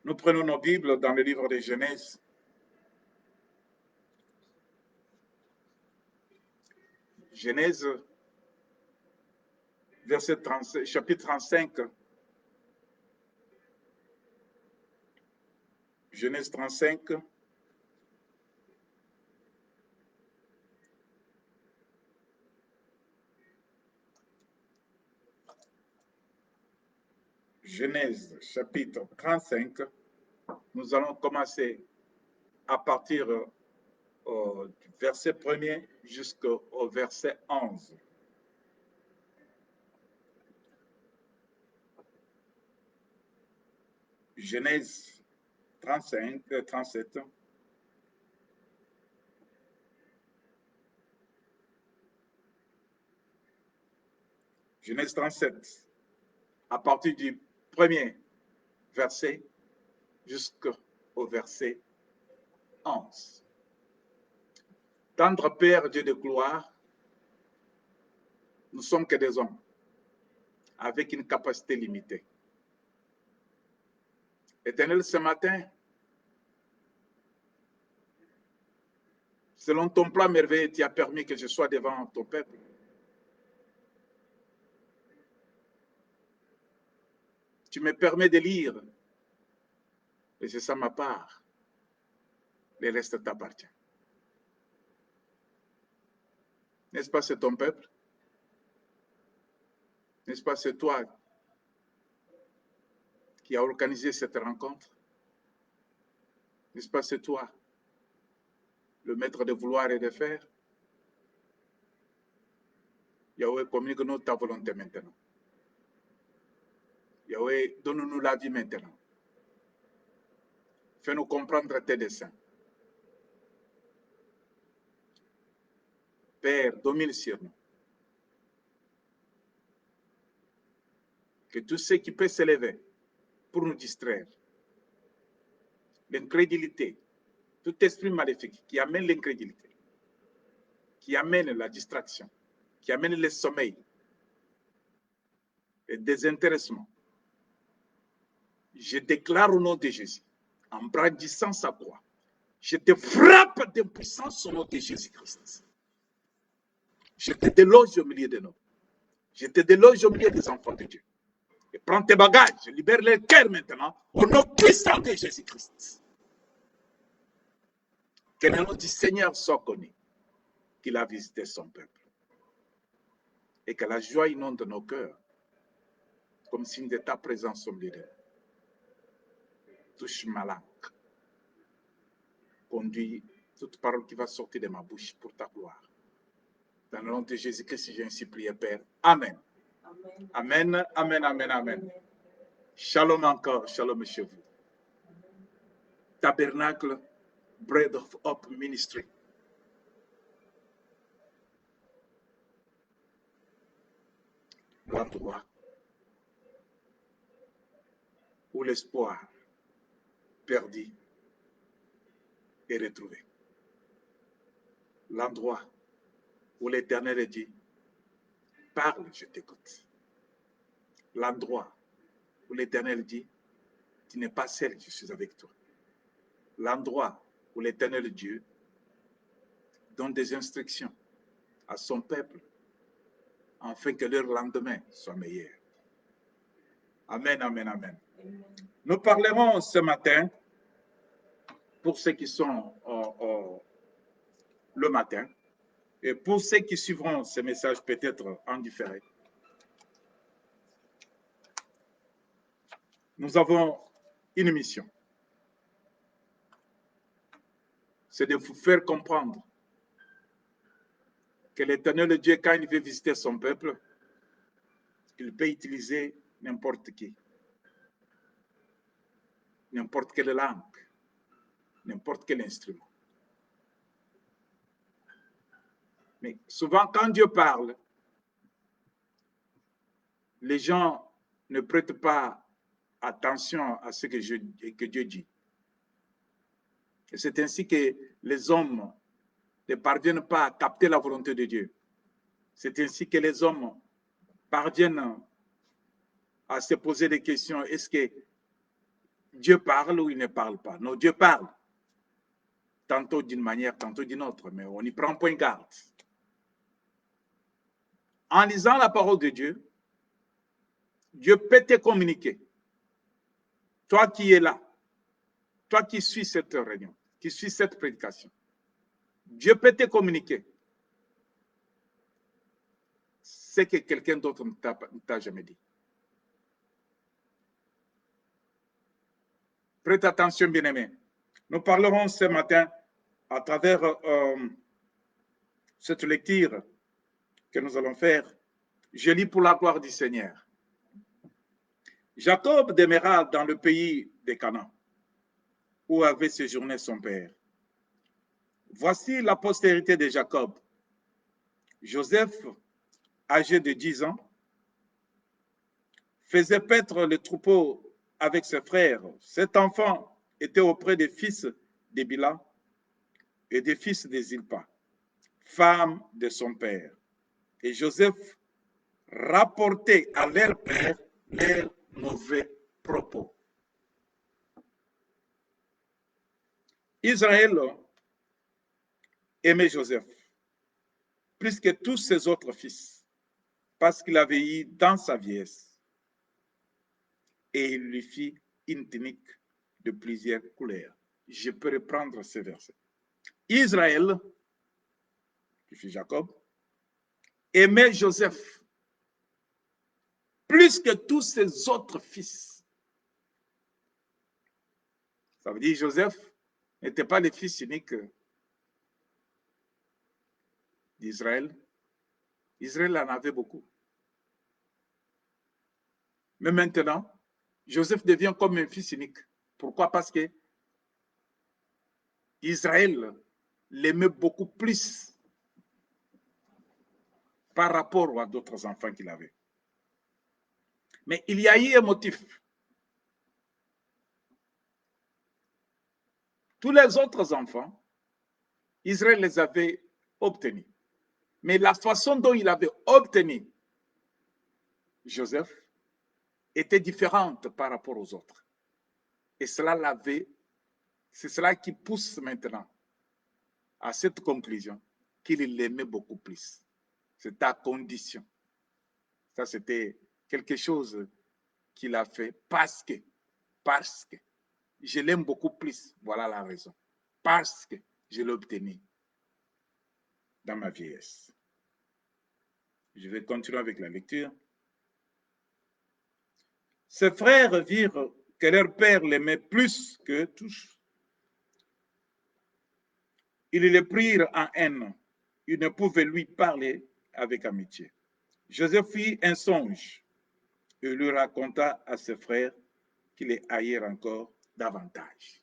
Nous prenons nos Bibles dans le livre de Genèse. Genèse, verset 35, chapitre 35. Genèse 35. Genèse, chapitre 35. Nous allons commencer à partir du verset 1er jusqu'au verset 11. Genèse 37. Genèse 37, à partir du premier verset jusqu'au verset 11. Tendre Père, Dieu de gloire, nous sommes que des hommes avec une capacité limitée. Éternel, ce matin, selon ton plan merveilleux, tu as permis que je sois devant ton peuple. Tu me permets de lire, et c'est ça ma part. Le reste t'appartient. N'est-ce pas, c'est ton peuple? N'est-ce pas, c'est toi qui as organisé cette rencontre? N'est-ce pas, c'est toi, le maître de vouloir et de faire? Yahweh, communique-nous ta volonté maintenant. Yahweh, donne-nous la vie maintenant. Fais-nous comprendre tes desseins. Père, domine sur nous. Que tout ce qui peut s'élever pour nous distraire, l'incrédulité, tout esprit maléfique qui amène l'incrédulité, qui amène la distraction, qui amène le sommeil, le désintéressement, je déclare au nom de Jésus, en brandissant sa croix, je te frappe d'impuissance au nom de Jésus-Christ. Je te déloge au milieu de nous. Je te déloge au milieu des enfants de Dieu. Et prends tes bagages, libère les cœurs maintenant, au nom puissant de Jésus-Christ. Que le nom du Seigneur soit connu, qu'il a visité son peuple. Et que la joie inonde nos cœurs, comme signe de ta présence au milieu de nous. Touche ma langue. Conduis toute parole qui va sortir de ma bouche pour ta gloire. Dans le nom de Jésus-Christ, j'ai ainsi prié, Père. Amen. Amen, amen, amen, amen. Shalom encore, shalom chez vous. Tabernacle, Bread of Hope Ministry. L'endroit où l'espoir perdu est retrouvé. L'endroit où l'Éternel dit, parle, je t'écoute. L'endroit où l'Éternel dit, tu n'es pas seul, je suis avec toi. L'endroit où l'Éternel Dieu donne des instructions à son peuple afin que leur lendemain soit meilleur. Amen, amen, amen. Nous parlerons ce matin, pour ceux qui sont le matin, et pour ceux qui suivront ce message peut-être en différé. Nous avons une mission. C'est de vous faire comprendre que l'Éternel Dieu, quand il veut visiter son peuple, il peut utiliser n'importe qui, n'importe quelle langue, n'importe quel instrument. Mais souvent, quand Dieu parle, les gens ne prêtent pas attention à ce que Dieu dit. Et c'est ainsi que les hommes ne parviennent pas à capter la volonté de Dieu. C'est ainsi que les hommes parviennent à se poser des questions. Est-ce que Dieu parle ou il ne parle pas. Non, Dieu parle. Tantôt d'une manière, tantôt d'une autre, mais on n'y prend point garde. En lisant la parole de Dieu, Dieu peut te communiquer. Toi qui es là, toi qui suis cette réunion, qui suis cette prédication, Dieu peut te communiquer ce que quelqu'un d'autre ne t'a jamais dit. Prête attention, bien-aimé. Nous parlerons ce matin à travers cette lecture que nous allons faire. Je lis pour la gloire du Seigneur. Jacob demeura dans le pays de Canaan, où avait séjourné son père. Voici la postérité de Jacob. Joseph, âgé de 10 ans, faisait paître le troupeau avec ses frères. Cet enfant était auprès des fils de Bila et des fils de Zilpa, femme de son père. Et Joseph rapportait à leur père leurs mauvais propos. Israël aimait Joseph plus que tous ses autres fils, parce qu'il avait eu dans sa vieillesse. Et il lui fit une tunique de plusieurs couleurs. Je peux reprendre ce verset. Israël, qui fut Jacob, aimait Joseph plus que tous ses autres fils. Ça veut dire que Joseph n'était pas le fils unique d'Israël. Israël en avait beaucoup. Mais maintenant, Joseph devient comme un fils unique. Pourquoi? Parce que Israël l'aimait beaucoup plus par rapport à d'autres enfants qu'il avait. Mais il y a eu un motif. Tous les autres enfants, Israël les avait obtenus. Mais la façon dont il avait obtenu Joseph était différente par rapport aux autres. Et c'est cela qui pousse maintenant à cette conclusion qu'il l'aimait beaucoup plus. C'est à condition. Ça, c'était quelque chose qu'il a fait parce que je l'aime beaucoup plus. Voilà la raison. Parce que je l'ai obtenu dans ma vieillesse. Je vais continuer avec la lecture. Ses frères virent que leur père l'aimait plus que tous. Ils le prirent en haine. Ils ne pouvaient lui parler avec amitié. Joseph fit un songe et lui raconta à ses frères qu'ils les haïrent encore davantage.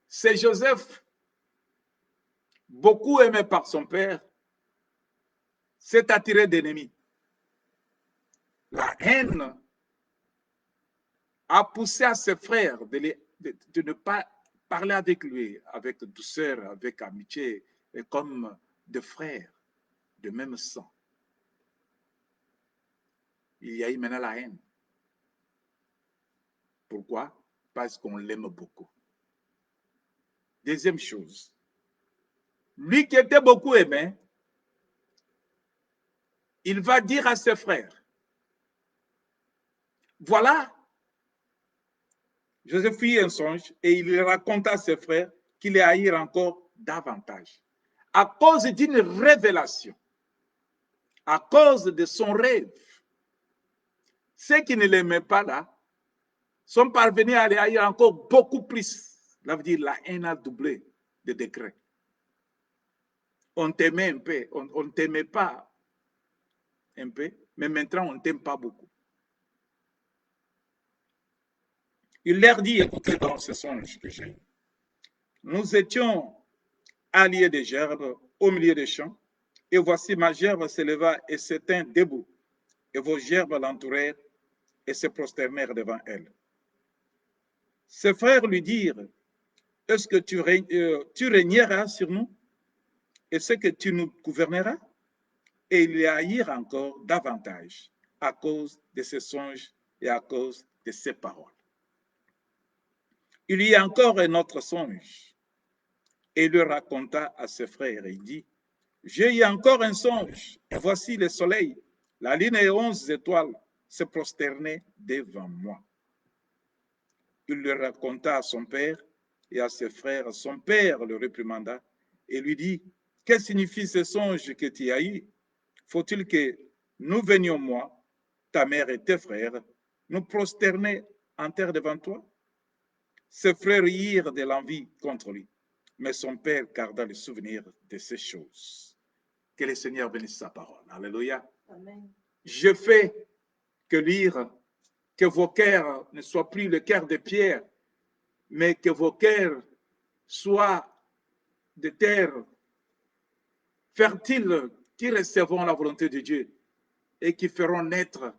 C'est Joseph, beaucoup aimé par son père, s'est attiré d'ennemis. La haine a poussé à ses frères de ne pas parler avec lui, avec douceur, avec amitié, et comme de frères de même sang. Il y a eu maintenant la haine. Pourquoi? Parce qu'on l'aime beaucoup. Deuxième chose, lui qui était beaucoup aimé, il va dire à ses frères, voilà, Joseph fit un songe et il raconta à ses frères qu'il les haïrent encore davantage. À cause d'une révélation, à cause de son rêve, ceux qui ne l'aimaient pas là sont parvenus à les haïr encore beaucoup plus. Ça veut dire la haine a doublé de degrés. On t'aimait un peu, on ne t'aimait pas un peu, mais maintenant on ne t'aime pas beaucoup. Il leur dit, écoutez dans ce songe que j'ai. Nous étions alliés des gerbes au milieu des champs, et voici ma gerbe s'éleva et s'éteint debout, et vos gerbes l'entourèrent et se prosternèrent devant elle. Ses frères lui dirent, est-ce que tu régneras sur nous? Est-ce que tu nous gouverneras? Et ils les haïrent encore davantage à cause de ses songes et à cause de ses paroles. Il y a encore un autre songe. Et il le raconta à ses frères. Il dit, j'ai eu encore un songe. Et voici le soleil, la lune et 11 étoiles se prosternaient devant moi. Il le raconta à son père et à ses frères. Son père le réprimanda et lui dit, que signifie ce songe que tu as eu? Faut-il que nous venions, moi, ta mère et tes frères, nous prosterner en terre devant toi? Ses frères rirent de l'envie contre lui, mais son père garda le souvenir de ces choses. Que le Seigneur bénisse sa parole. Alléluia. Amen. Je fais que lire, que vos cœurs ne soient plus le cœur de pierre, mais que vos cœurs soient de terre fertile, qui recevront la volonté de Dieu et qui feront naître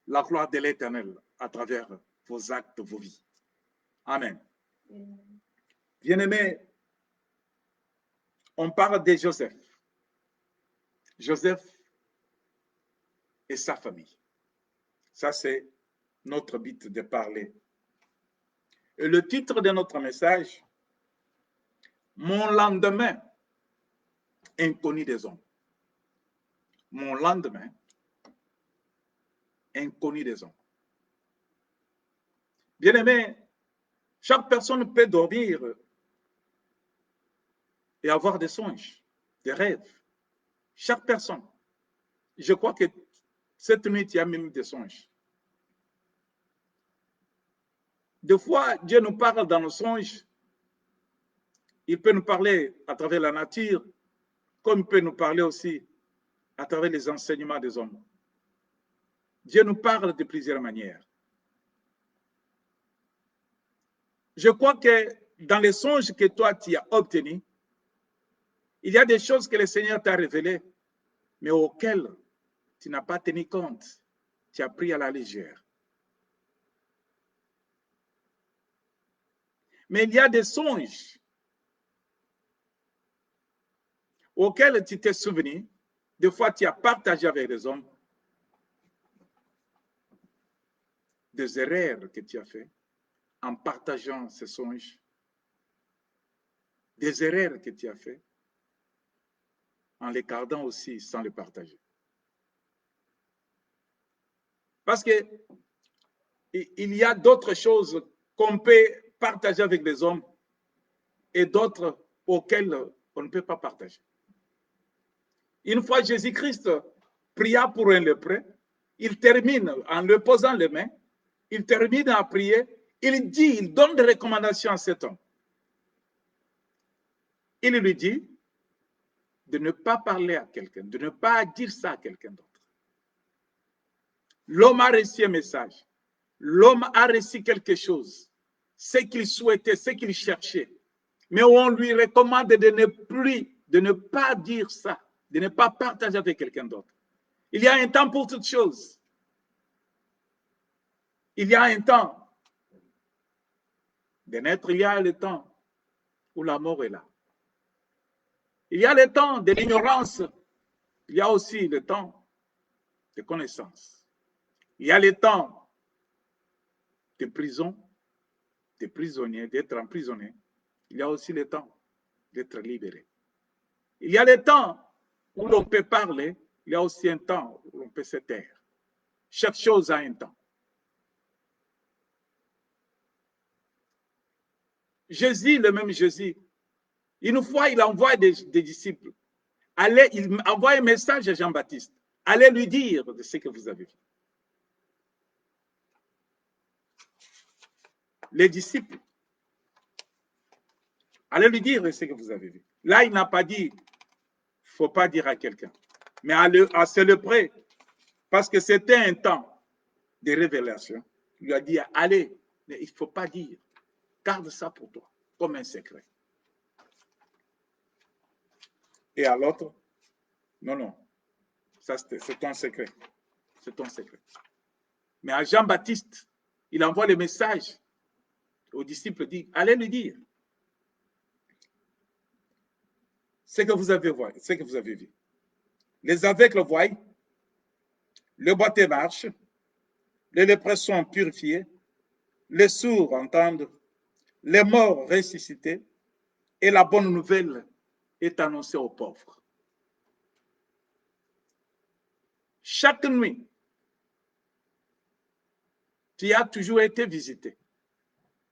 la gloire de l'Éternel à travers vos actes, vos vies. Amen. Bien-aimés, on parle de Joseph. Joseph et sa famille. Ça, c'est notre but de parler. Et le titre de notre message, mon lendemain inconnu des hommes. Mon lendemain inconnu des hommes. Bien-aimé, chaque personne peut dormir et avoir des songes, des rêves. Chaque personne. Je crois que cette nuit, il y a même des songes. Des fois, Dieu nous parle dans nos songes. Il peut nous parler à travers la nature, comme il peut nous parler aussi à travers les enseignements des hommes. Dieu nous parle de plusieurs manières. Je crois que dans les songes que toi, tu as obtenus, il y a des choses que le Seigneur t'a révélées, mais auxquelles tu n'as pas tenu compte. Tu as pris à la légère. Mais il y a des songes auxquels tu t'es souvenu. Des fois, tu as partagé avec les hommes des erreurs que tu as faites en partageant ces songes. Des erreurs que tu as faites en les gardant aussi sans les partager. Parce que il y a d'autres choses qu'on peut partager avec les hommes et d'autres auxquelles on ne peut pas partager. Une fois Jésus-Christ pria pour un lépreux, il termine en lui posant les mains, il termine à prier, il donne des recommandations à cet homme. Il lui dit de ne pas parler à quelqu'un, de ne pas dire ça à quelqu'un d'autre. L'homme a reçu un message. L'homme a reçu quelque chose, ce qu'il souhaitait, ce qu'il cherchait. Mais on lui recommande de ne pas dire ça, de ne pas partager avec quelqu'un d'autre. Il y a un temps pour toutes choses. Il y a un temps de naître, il y a le temps où la mort est là. Il y a le temps de l'ignorance, il y a aussi le temps de connaissance. Il y a le temps de prison, de prisonnier, d'être emprisonné. Il y a aussi le temps d'être libéré. Il y a le temps où l'on peut parler, il y a aussi un temps où l'on peut se taire. Chaque chose a un temps. Jésus, le même Jésus, une fois, il envoie des disciples. Il envoie un message à Jean-Baptiste. Allez lui dire de ce que vous avez vu. Les disciples, allez lui dire de ce que vous avez vu. Là, il n'a pas dit, il ne faut pas dire à quelqu'un, mais à se le prêt, parce que c'était un temps de révélation. Il lui a dit, allez, mais il ne faut pas dire. Garde ça pour toi, comme un secret. Et à l'autre, non, non, ça c'est ton secret. C'est ton secret. Mais à Jean-Baptiste, il envoie le message aux disciples, dit, allez lui dire ce que vous avez vu, ce que vous avez vu. Les aveugles voient, le boiteux marche, les lépreux sont purifiés, les sourds entendent, les morts ressuscités et la bonne nouvelle est annoncée aux pauvres. Chaque nuit, tu as toujours été visité.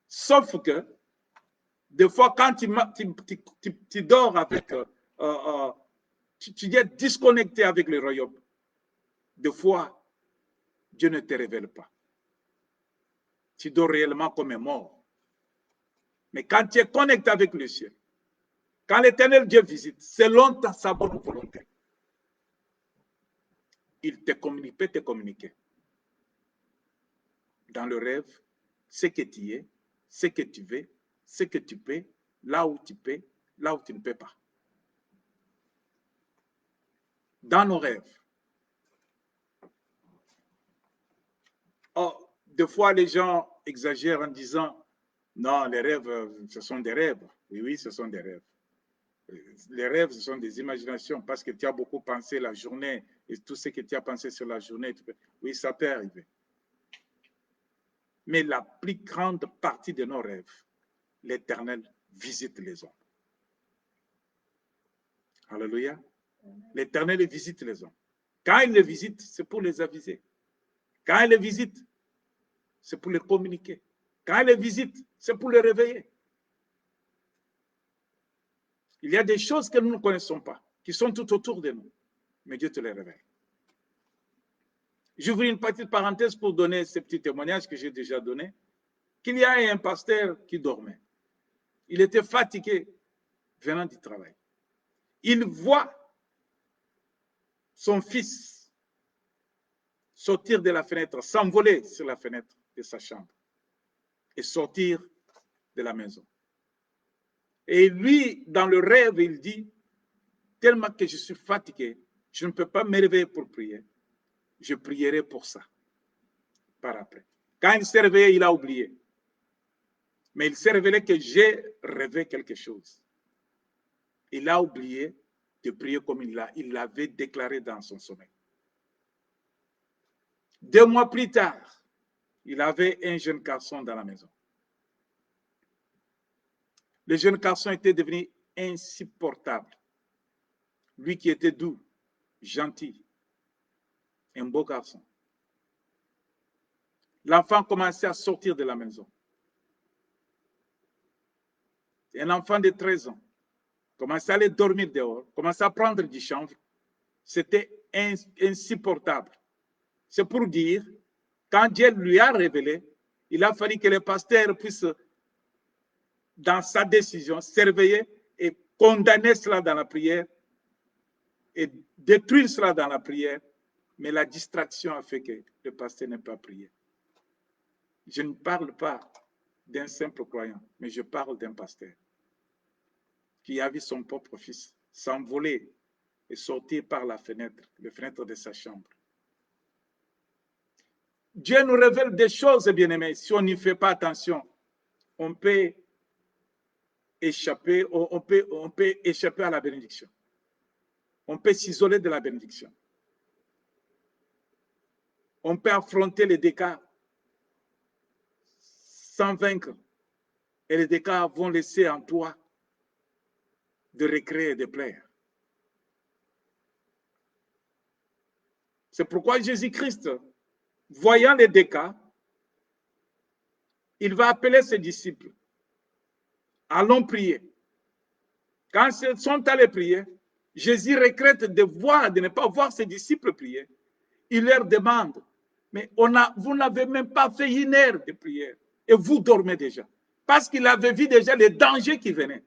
Sauf que, des fois, quand tu dors avec, tu es disconnecté avec le royaume, des fois, Dieu ne te révèle pas. Tu dors réellement comme un mort. Mais quand tu es connecté avec le ciel, quand l'Éternel Dieu visite, selon sa bonne volonté, il peut te communiquer dans le rêve ce que tu es, ce que tu veux, ce que tu peux, là où tu peux, là où tu ne peux pas. Dans nos rêves. Oh, des fois, les gens exagèrent en disant, non, les rêves, ce sont des rêves. Oui, oui, ce sont des rêves. Les rêves, ce sont des imaginations parce que tu as beaucoup pensé la journée et tout ce que tu as pensé sur la journée, oui, ça peut arriver. Mais la plus grande partie de nos rêves, l'Éternel visite les hommes. Alléluia. L'Éternel visite les hommes. Quand il les visite, c'est pour les aviser. Quand il les visite, c'est pour les communiquer. Quand il les visite, c'est pour les réveiller. Il y a des choses que nous ne connaissons pas, qui sont tout autour de nous, mais Dieu te les révèle. J'ouvre une petite parenthèse pour donner ce petit témoignage que j'ai déjà donné, qu'il y a un pasteur qui dormait. Il était fatigué venant du travail. Il voit son fils sortir de la fenêtre, s'envoler sur la fenêtre de sa chambre et sortir de la maison. Et lui, dans le rêve, il dit, tellement que je suis fatigué, je ne peux pas me réveiller pour prier. Je prierai pour ça, par après. Quand il s'est réveillé, il a oublié. Mais il s'est révélé que j'ai rêvé quelque chose. Il a oublié de prier comme il l'avait déclaré dans son sommeil. 2 mois plus tard, il avait un jeune garçon dans la maison. Le jeune garçon était devenu insupportable. Lui qui était doux, gentil, un beau garçon. L'enfant commençait à sortir de la maison. Un enfant de 13 ans commençait à aller dormir dehors, commençait à prendre du chanvre. C'était insupportable. C'est pour dire, quand Dieu lui a révélé, il a fallu que le pasteur puisse, dans sa décision, s'éveiller et condamner cela dans la prière et détruire cela dans la prière. Mais la distraction a fait que le pasteur n'ait pas prié. Je ne parle pas d'un simple croyant, mais je parle d'un pasteur qui a vu son propre fils s'envoler et sortir par la fenêtre de sa chambre. Dieu nous révèle des choses, bien-aimés. Si on n'y fait pas attention, on peut échapper, on peut échapper à la bénédiction. On peut s'isoler de la bénédiction. On peut affronter les dégâts sans vaincre. Et les dégâts vont laisser en toi de recréer et de plaire. C'est pourquoi Jésus-Christ, voyant les dégâts, il va appeler ses disciples. Allons prier. Quand ils sont allés prier, Jésus regrette de ne pas voir ses disciples prier. Il leur demande, mais vous n'avez même pas fait 1 heure de prière et vous dormez déjà. Parce qu'il avait vu déjà les dangers qui venaient.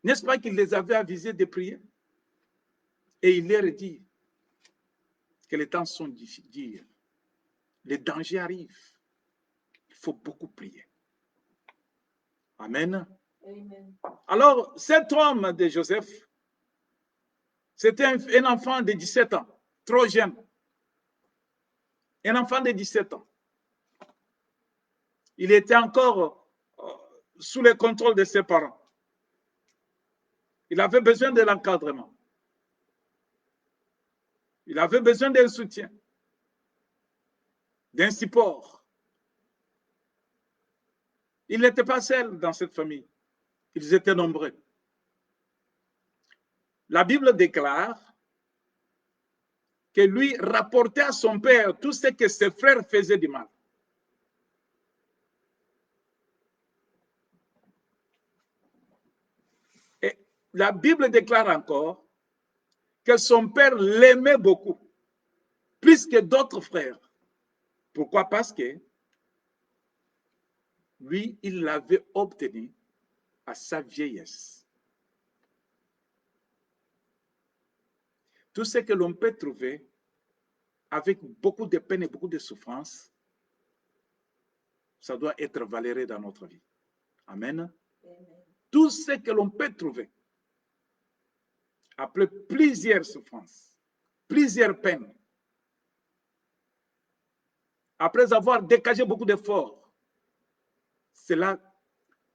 N'est-ce pas qu'il les avait avisés de prier? Et il leur dit que les temps sont difficiles. Les dangers arrivent. Il faut beaucoup prier. Amen. Amen. Alors, cet homme de Joseph, c'était un enfant de 17 ans, trop jeune. Un enfant de 17 ans. Il était encore sous le contrôle de ses parents. Il avait besoin de l'encadrement. Il avait besoin d'un soutien, d'un support. Il n'était pas seul dans cette famille. Ils étaient nombreux. La Bible déclare que lui rapportait à son père tout ce que ses frères faisaient du mal. Et la Bible déclare encore que son père l'aimait beaucoup, plus que d'autres frères. Pourquoi? Parce que lui, il l'avait obtenu à sa vieillesse. Tout ce que l'on peut trouver avec beaucoup de peine et beaucoup de souffrance, ça doit être valéré dans notre vie. Amen. Amen. Tout ce que l'on peut trouver après plusieurs souffrances, plusieurs peines, après avoir dégagé beaucoup d'efforts, cela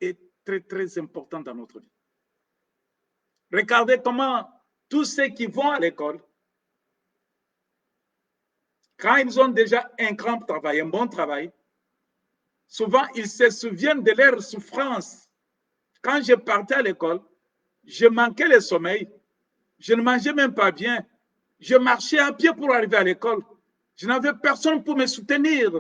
est très, très important dans notre vie. Regardez comment tous ceux qui vont à l'école, quand ils ont déjà un grand travail, un bon travail, souvent ils se souviennent de leurs souffrances. Quand je partais à l'école, je manquais le sommeil, je ne mangeais même pas bien, je marchais à pied pour arriver à l'école. Je n'avais personne pour me soutenir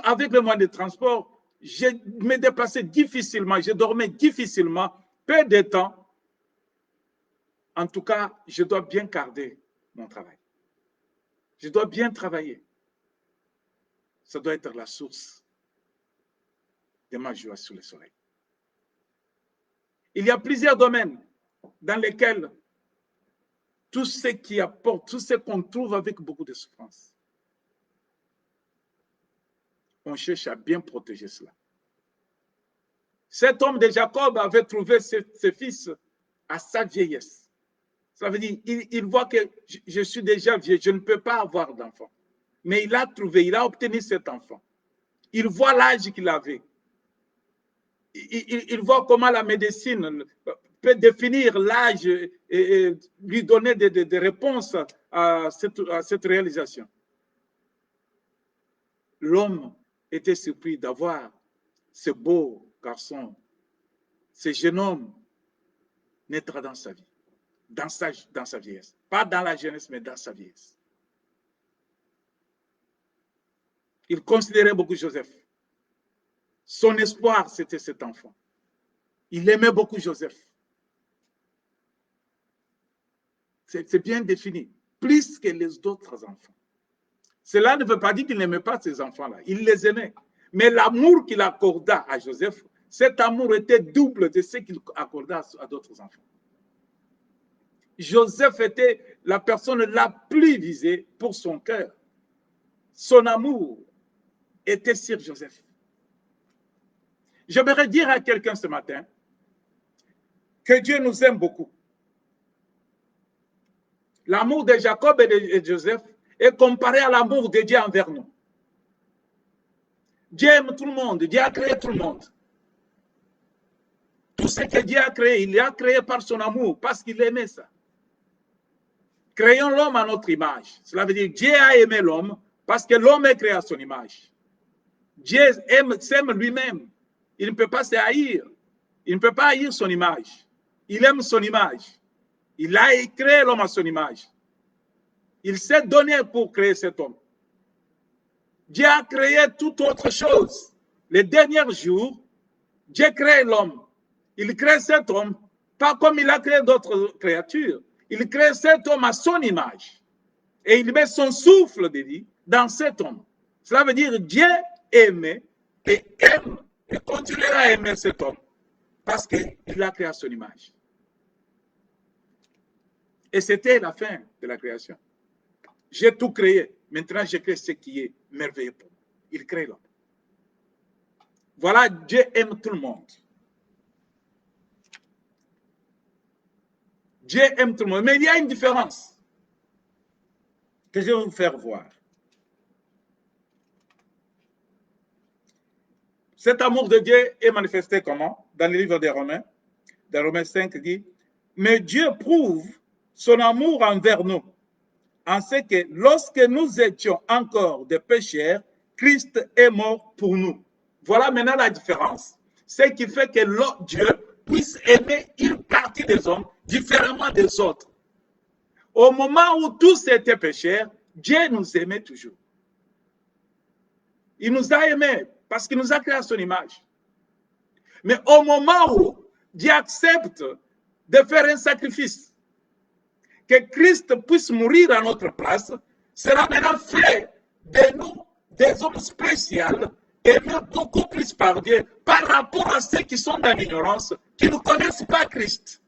avec le moyen de transport. Je me déplaçais difficilement, je dormais difficilement, peu de temps. En tout cas, je dois bien garder mon travail. Je dois bien travailler. Ça doit être la source de ma joie sous le soleil. Il y a plusieurs domaines dans lesquels tout ce qui apporte, tout ce qu'on trouve avec beaucoup de souffrance, on cherche à bien protéger cela. Cet homme de Jacob avait trouvé ses fils à sa vieillesse. Ça veut dire, il voit que je suis déjà vieux, je ne peux pas avoir d'enfant. Mais il a trouvé, il a obtenu cet enfant. Il voit l'âge qu'il avait. Il voit comment la médecine peut définir l'âge et lui donner des réponses à cette réalisation. L'homme était surpris d'avoir ce beau garçon, ce jeune homme naître dans sa vie, dans sa vieillesse. Pas dans la jeunesse, mais dans sa vieillesse. Il considérait beaucoup Joseph. Son espoir, c'était cet enfant. Il aimait beaucoup Joseph. C'est bien défini, plus que les autres enfants. Cela ne veut pas dire qu'il n'aimait pas ces enfants-là. Il les aimait. Mais l'amour qu'il accorda à Joseph, cet amour était double de ce qu'il accorda à d'autres enfants. Joseph était la personne la plus visée pour son cœur. Son amour était sur Joseph. J'aimerais dire à quelqu'un ce matin que Dieu nous aime beaucoup. L'amour de Jacob et de Joseph est comparé à l'amour de Dieu envers nous. Dieu aime tout le monde, Dieu a créé tout le monde. Tout ce que Dieu a créé, il l'a créé par son amour, parce qu'il aimait ça. Créons l'homme à notre image. Cela veut dire que Dieu a aimé l'homme parce que l'homme est créé à son image. Dieu s'aime lui-même. Il ne peut pas se haïr. Il ne peut pas haïr son image. Il aime son image. Il a créé l'homme à son image. Il s'est donné pour créer cet homme. Dieu a créé toute autre chose. Les derniers jours, Dieu crée l'homme. Il crée cet homme, pas comme il a créé d'autres créatures. Il crée cet homme à son image. Et il met son souffle de vie dans cet homme. Cela veut dire Dieu aimait et aime et continuera à aimer cet homme parce qu'il l'a créé à son image. Et c'était la fin de la création. J'ai tout créé. Maintenant, je crée ce qui est merveilleux pour moi. Il crée l'homme. Voilà, Dieu aime tout le monde. Dieu aime tout le monde. Mais il y a une différence que je vais vous faire voir. Cet amour de Dieu est manifesté comment? Dans le livre des Romains. Dans Romains 5 dit, mais Dieu prouve son amour envers nous, en ce que lorsque nous étions encore des pécheurs, Christ est mort pour nous. Voilà maintenant la différence. Ce qui fait que Dieu puisse aimer une partie des hommes différemment des autres. Au moment où tous étaient pécheurs, Dieu nous aimait toujours. Il nous a aimés parce qu'il nous a créé à son image. Mais au moment où Dieu accepte de faire un sacrifice, que Christ puisse mourir à notre place, sera maintenant fait de nous des hommes spéciaux, aimés beaucoup plus par Dieu, par rapport à ceux qui sont dans l'ignorance, qui ne connaissent pas Christ.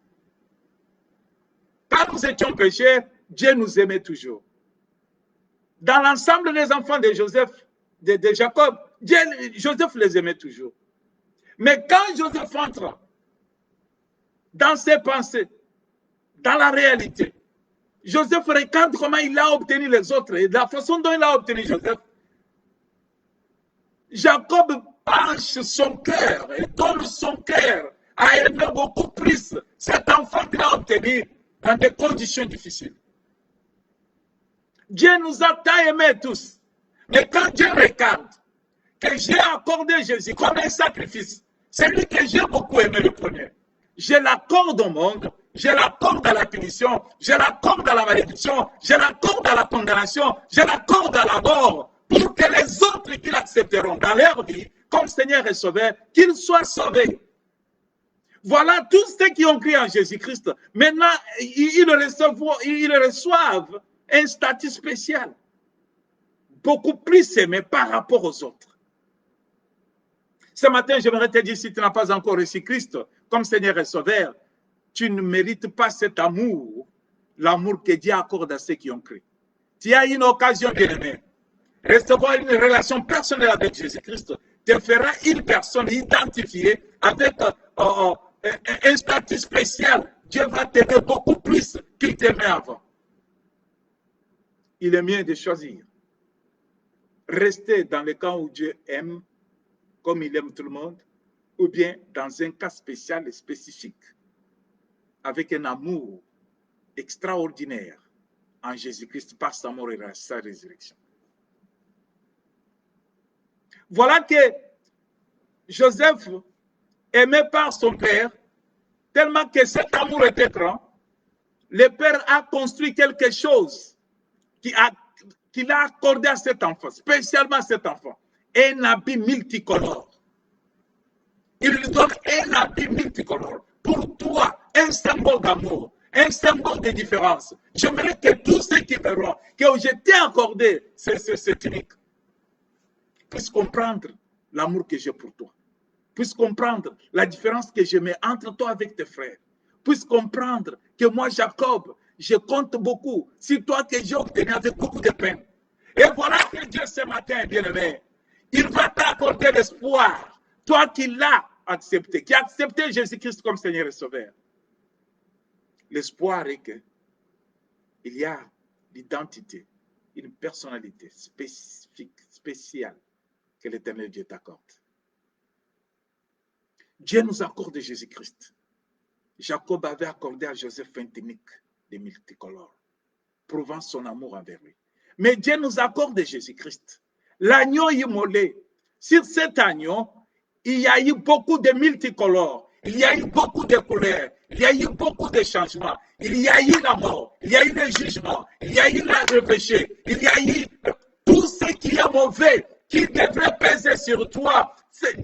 Quand nous étions pécheurs, Dieu nous aimait toujours. Dans l'ensemble des enfants de Joseph, de Jacob, Joseph les aimait toujours. Mais quand Joseph entre dans ses pensées, dans la réalité, Joseph regarde comment il a obtenu les autres et la façon dont il a obtenu Joseph. Jacob penche son cœur et donne son cœur à aimer beaucoup plus cet enfant qu'il a obtenu dans des conditions difficiles. Dieu nous a tant aimés tous. Mais quand Dieu regarde que j'ai accordé Jésus comme un sacrifice, c'est lui que j'ai beaucoup aimé le premier. Je l'accorde au monde, je l'accorde à la punition, je l'accorde à la malédiction, je l'accorde à la condamnation, je l'accorde à la mort, pour que les autres qui l'accepteront dans leur vie, comme Seigneur et Sauveur, qu'ils soient sauvés. Voilà tous ceux qui ont cru en Jésus-Christ. Maintenant, ils reçoivent un statut spécial, beaucoup plus aimé par rapport aux autres. Ce matin, j'aimerais te dire, si tu n'as pas encore reçu Christ comme Seigneur et Sauveur, tu ne mérites pas cet amour, l'amour que Dieu accorde à ceux qui ont cru. Tu as une occasion, bien-aimé. Recevoir une relation personnelle avec Jésus-Christ te fera une personne identifiée avec un statut spécial. Dieu va t'aimer beaucoup plus qu'il t'aimait avant. Il est mieux de choisir. Rester dans le camp où Dieu aime, comme il aime tout le monde, ou bien dans un cas spécial et spécifique, avec un amour extraordinaire en Jésus-Christ par sa mort et sa résurrection. Voilà que Joseph, aimé par son père, tellement que cet amour était grand, le père a construit quelque chose qu'il a accordé à cet enfant, spécialement à cet enfant, un habit multicolore. Il lui donne un habit multicolore. Pour toi, un symbole d'amour, un symbole de différence. J'aimerais que tous ceux qui verront que je t'ai accordé cette tunique puissent comprendre l'amour que j'ai pour toi, puissent comprendre la différence que je mets entre toi avec tes frères, puissent comprendre que moi, Jacob, je compte beaucoup sur toi que j'ai obtenu avec beaucoup de peine. Et voilà que Dieu ce matin, bien-aimé, il va t'accorder l'espoir, toi qui l'as accepté, qui as accepté Jésus-Christ comme Seigneur et Sauveur. L'espoir est que il y a l'identité, une personnalité spécifique, spéciale que l'Éternel Dieu t'accorde. Dieu nous accorde Jésus-Christ. Jacob avait accordé à Joseph un tunique de multicolores, prouvant son amour envers lui. Mais Dieu nous accorde Jésus-Christ. L'agneau immolé. Sur cet agneau, il y a eu beaucoup de multicolores. Il y a eu beaucoup de couleurs. Il y a eu beaucoup de changements. Il y a eu la mort. Il y a eu le jugement. Il y a eu le péché. Il y a eu tout ce qui est mauvais, qui devrait peser sur toi.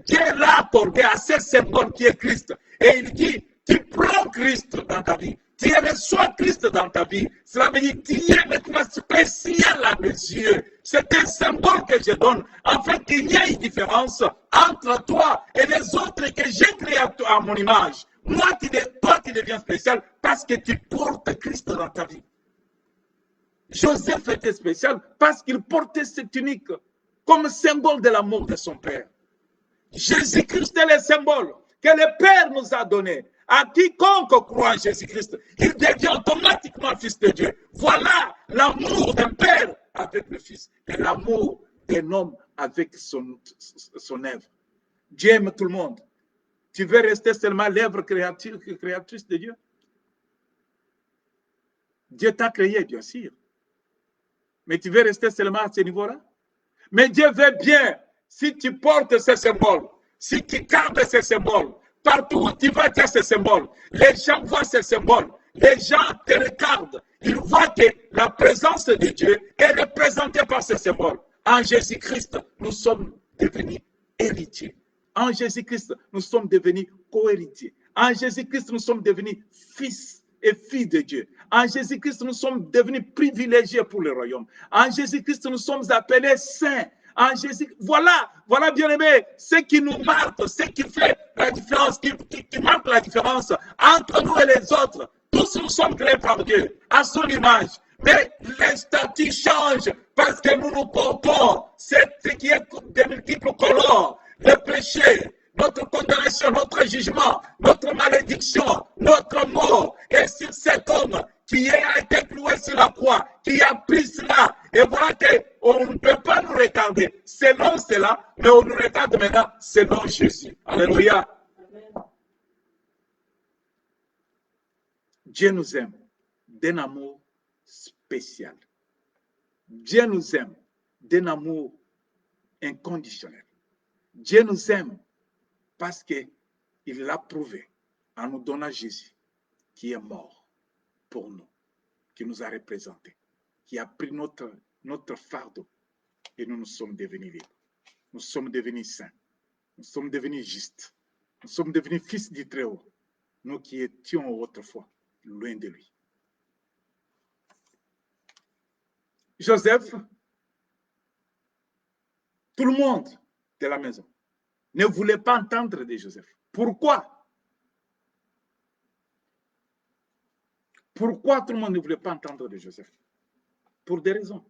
Dieu l'a accordé à ce symbole qui est Christ. Et il dit, tu prends Christ dans ta vie. Tu reçois Christ dans ta vie. Cela veut dire que tu es maintenant spécial à mes yeux. C'est un symbole que je donne, afin qu'il y ait une différence entre toi et les autres que j'ai créés à mon image. Toi, tu deviens spécial parce que tu portes Christ dans ta vie. Joseph était spécial parce qu'il portait cette tunique comme symbole de l'amour de son Père. Jésus-Christ est le symbole que le Père nous a donné. À quiconque croit en Jésus-Christ, il devient automatiquement fils de Dieu. Voilà l'amour d'un père avec le fils et l'amour d'un homme avec son œuvre. Dieu aime tout le monde. Tu veux rester seulement l'œuvre créatrice de Dieu? Dieu t'a créé, bien sûr. Mais tu veux rester seulement à ce niveau-là? Mais Dieu veut bien, si tu portes ce symbole, Si tu gardes ces symboles, partout où tu vas, tu as ces symboles. Les gens voient ces symboles. Les gens te regardent. Ils voient que la présence de Dieu est représentée par ces symboles. En Jésus-Christ, nous sommes devenus héritiers. En Jésus-Christ, nous sommes devenus co-héritiers. En Jésus-Christ, nous sommes devenus fils et filles de Dieu. En Jésus-Christ, nous sommes devenus privilégiés pour le royaume. En Jésus-Christ, nous sommes appelés saints. En Jésus, voilà, bien aimé, ce qui nous marque, ce qui fait la différence, qui marque la différence entre nous et les autres. Tous nous sommes créés par Dieu, à son image. Mais les statuts changent parce que nous nous portons ce qui est de multiples couleurs. Le péché, notre condamnation, notre jugement, notre malédiction, notre mort. Et sur cet homme qui a été cloué sur la croix, qui a pris cela, et voilà qu'on ne peut pas nous regarder selon cela, mais on nous regarde maintenant selon Jésus. Alléluia. Dieu nous aime d'un amour spécial. Dieu nous aime d'un amour inconditionnel. Dieu nous aime parce qu'il l'a prouvé en nous donnant Jésus, qui est mort pour nous, qui nous a représentés, qui a pris notre fardeau et nous sommes devenus libres. Nous sommes devenus saints. Nous sommes devenus justes. Nous sommes devenus fils du Très-Haut. Nous qui étions autrefois loin de lui. Joseph, tout le monde de la maison ne voulait pas entendre de Joseph. Pourquoi? Pourquoi tout le monde ne voulait pas entendre de Joseph? Pour des raisons.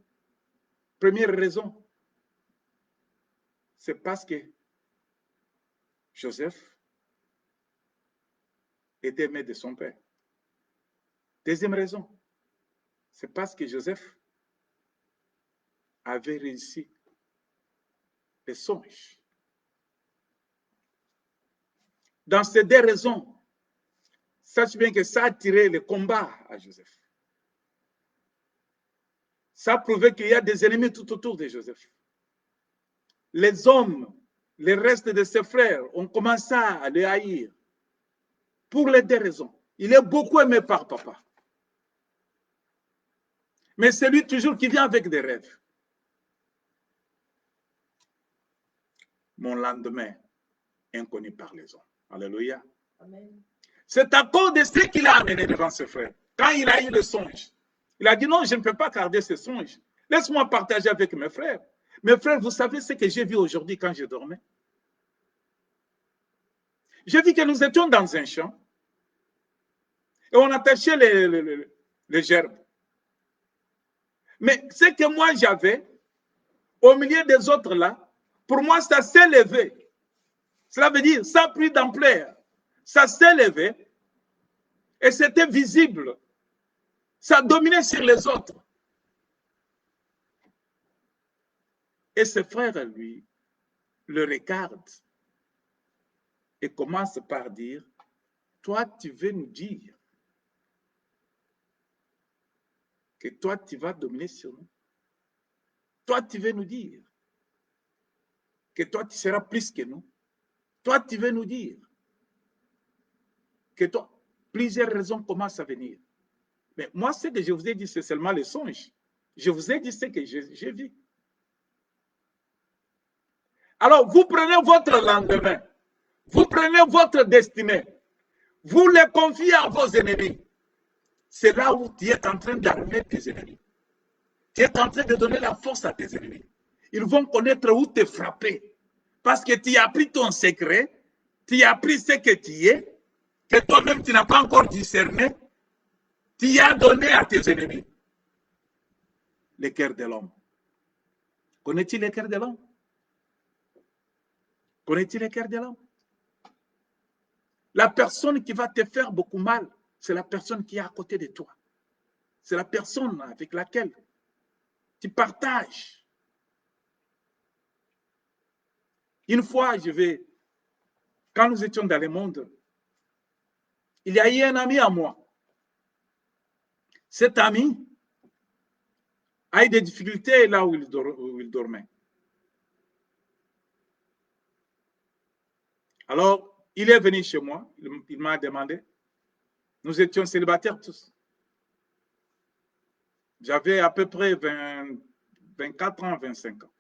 Première raison, c'est parce que Joseph était aimé de son père. Deuxième raison, c'est parce que Joseph avait réussi les songes. Dans ces deux raisons, sache bien que ça a attiré le combat à Joseph. Ça a prouvé qu'il y a des ennemis tout autour de Joseph. Les hommes, le reste de ses frères ont commencé à le haïr. Pour les deux raisons. Il est beaucoup aimé par papa. Mais c'est lui toujours qui vient avec des rêves. Mon lendemain, inconnu par les hommes. Alléluia. C'est à cause de ce qu'il a amené devant ses frères. Quand il a eu le songe, il a dit non, je ne peux pas garder ce songe. Laisse-moi partager avec mes frères. Mes frères, vous savez ce que j'ai vu aujourd'hui quand je dormais? J'ai vu que nous étions dans un champ et on attachait les gerbes. Mais ce que moi j'avais, au milieu des autres là, pour moi ça s'est levé. Cela veut dire, ça a pris d'ampleur. Ça s'est levé et c'était visible. Ça dominait sur les autres. Et ses frères, lui, le regardent et commencent par dire, toi, tu veux nous dire que toi, tu vas dominer sur nous. Toi, tu veux nous dire que toi, tu seras plus que nous. Toi, tu veux nous dire que toi, plusieurs raisons commencent à venir. Mais moi, ce que je vous ai dit, c'est seulement le songe. Je vous ai dit ce que j'ai vu. Alors, vous prenez votre lendemain, vous prenez votre destinée, vous les confiez à vos ennemis. C'est là où tu es en train d'armer tes ennemis. Tu es en train de donner la force à tes ennemis. Ils vont connaître où te frapper. Parce que tu as pris ton secret, tu as pris ce que tu es, que toi-même tu n'as pas encore discerné, tu as donné à tes ennemis. Le cœur de l'homme. Connais-tu le cœur de l'homme? Connais-tu le cœur de l'homme? La personne qui va te faire beaucoup mal, c'est la personne qui est à côté de toi. C'est la personne avec laquelle tu partages. Une fois, quand nous étions dans le monde, il y a eu un ami à moi. Cet ami a eu des difficultés là où il dormait. Alors, il est venu chez moi, il m'a demandé. Nous étions célibataires tous. J'avais à peu près 24 ans, 25 ans.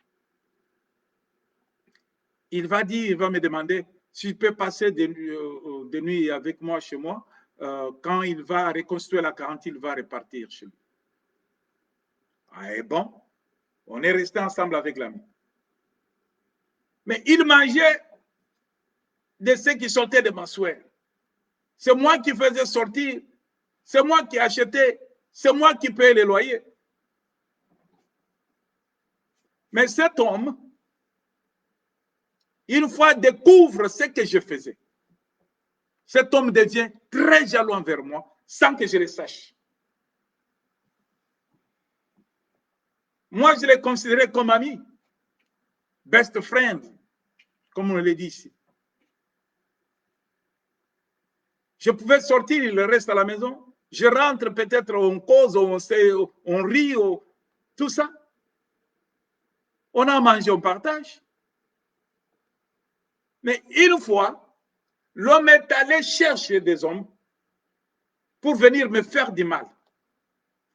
Il va me demander si je peux passer des nuits avec moi chez moi. Quand il va reconstruire la quarantaine, il va repartir chez lui. Ah, et bon, on est resté ensemble avec l'ami. Mais il mangeait de ce qui sortait de ma sueur. C'est moi qui faisais sortir, c'est moi qui achetais, c'est moi qui payais les loyers. Mais cet homme, une fois découvre ce que je faisais, cet homme devient très jaloux envers moi sans que je le sache. Moi, je l'ai considéré comme ami, best friend, comme on le dit ici. Je pouvais sortir, il reste à la maison. Je rentre, peut-être on cause, on rit, tout ça. On a mangé, on partage. Mais une fois, l'homme est allé chercher des hommes pour venir me faire du mal.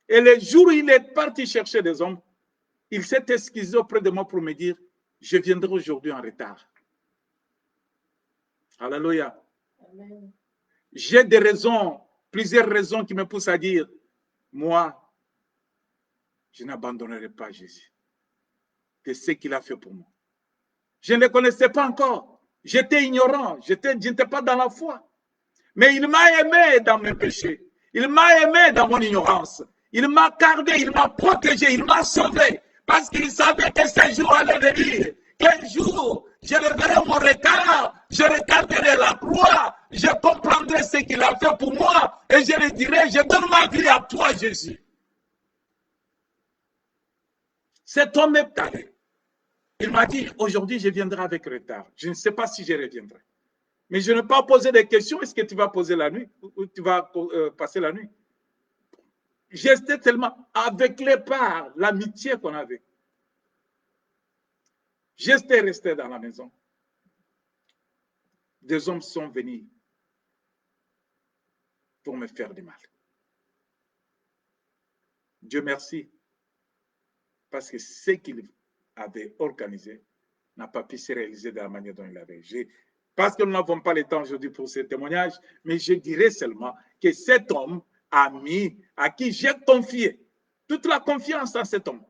Et le jour où il est parti chercher des hommes, il s'est excusé auprès de moi pour me dire, je viendrai aujourd'hui en retard. Alléluia. J'ai des raisons, plusieurs raisons qui me poussent à dire, moi, je n'abandonnerai pas Jésus de ce qu'il a fait pour moi. Je ne le connaissais pas encore. J'étais ignorant, je n'étais pas dans la foi. Mais il m'a aimé dans mes péchés. Il m'a aimé dans mon ignorance. Il m'a gardé, il m'a protégé, il m'a sauvé. Parce qu'il savait que ce jour allait venir. Quel jour je reverrai mon regard, je regarderai la croix, je comprendrai ce qu'il a fait pour moi et je lui dirai, je donne ma vie à toi, Jésus. Cet homme est allé. Il m'a dit, aujourd'hui, je viendrai avec retard. Je ne sais pas si je reviendrai. Mais je n'ai pas posé de questions. Est-ce que tu vas poser la nuit ou tu vas passer la nuit? J'étais tellement avec les parts, l'amitié qu'on avait. J'étais resté dans la maison. Des hommes sont venus pour me faire du mal. Dieu merci, parce que ce qu'il avait organisé n'a pas pu se réaliser de la manière dont il avait. Parce que nous n'avons pas le temps aujourd'hui pour ce témoignage, mais je dirais seulement que cet homme ami à qui j'ai confié toute la confiance en cet homme.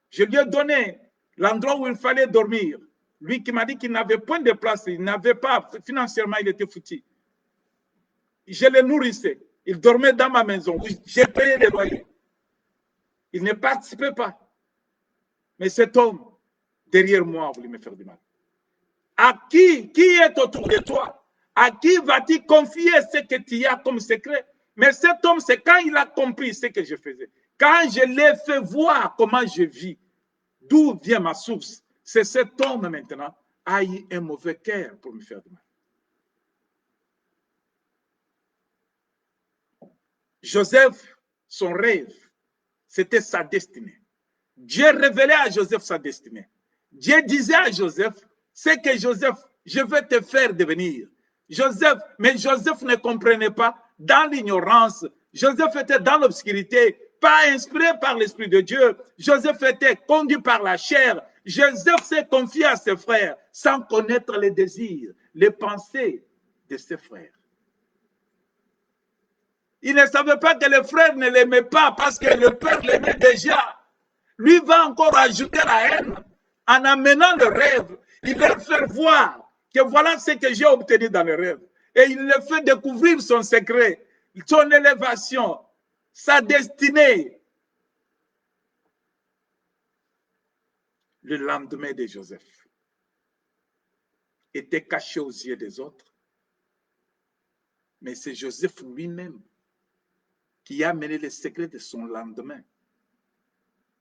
Je lui ai donné l'endroit où il fallait dormir. Lui qui m'a dit qu'il n'avait point de place, il n'avait pas, financièrement, il était foutu. Je le nourrissais. Il dormait dans ma maison. J'ai payé les loyers. Il ne participait pas. Mais cet homme, derrière moi, a voulu me faire du mal. À qui est autour de toi? À qui vas-tu confier ce que tu as comme secret? Mais cet homme, c'est quand il a compris ce que je faisais. Quand je l'ai fait voir comment je vis, d'où vient ma source, c'est cet homme maintenant a eu un mauvais cœur pour me faire du mal. Joseph, son rêve, c'était sa destinée. Dieu révélait à Joseph sa destinée. Dieu disait à Joseph, c'est que Joseph, je vais te faire devenir. Joseph, mais Joseph ne comprenait pas dans l'ignorance. Joseph était dans l'obscurité, pas inspiré par l'Esprit de Dieu. Joseph était conduit par la chair. Joseph s'est confié à ses frères sans connaître les désirs, les pensées de ses frères. Il ne savait pas que les frères ne l'aimaient pas parce que le père l'aimait déjà. Lui va encore ajouter la haine en amenant le rêve. Il va faire voir que voilà ce que j'ai obtenu dans le rêve. Et il le fait découvrir son secret, son élévation, sa destinée. Le lendemain de Joseph était caché aux yeux des autres. Mais c'est Joseph lui-même qui a mené le secret de son lendemain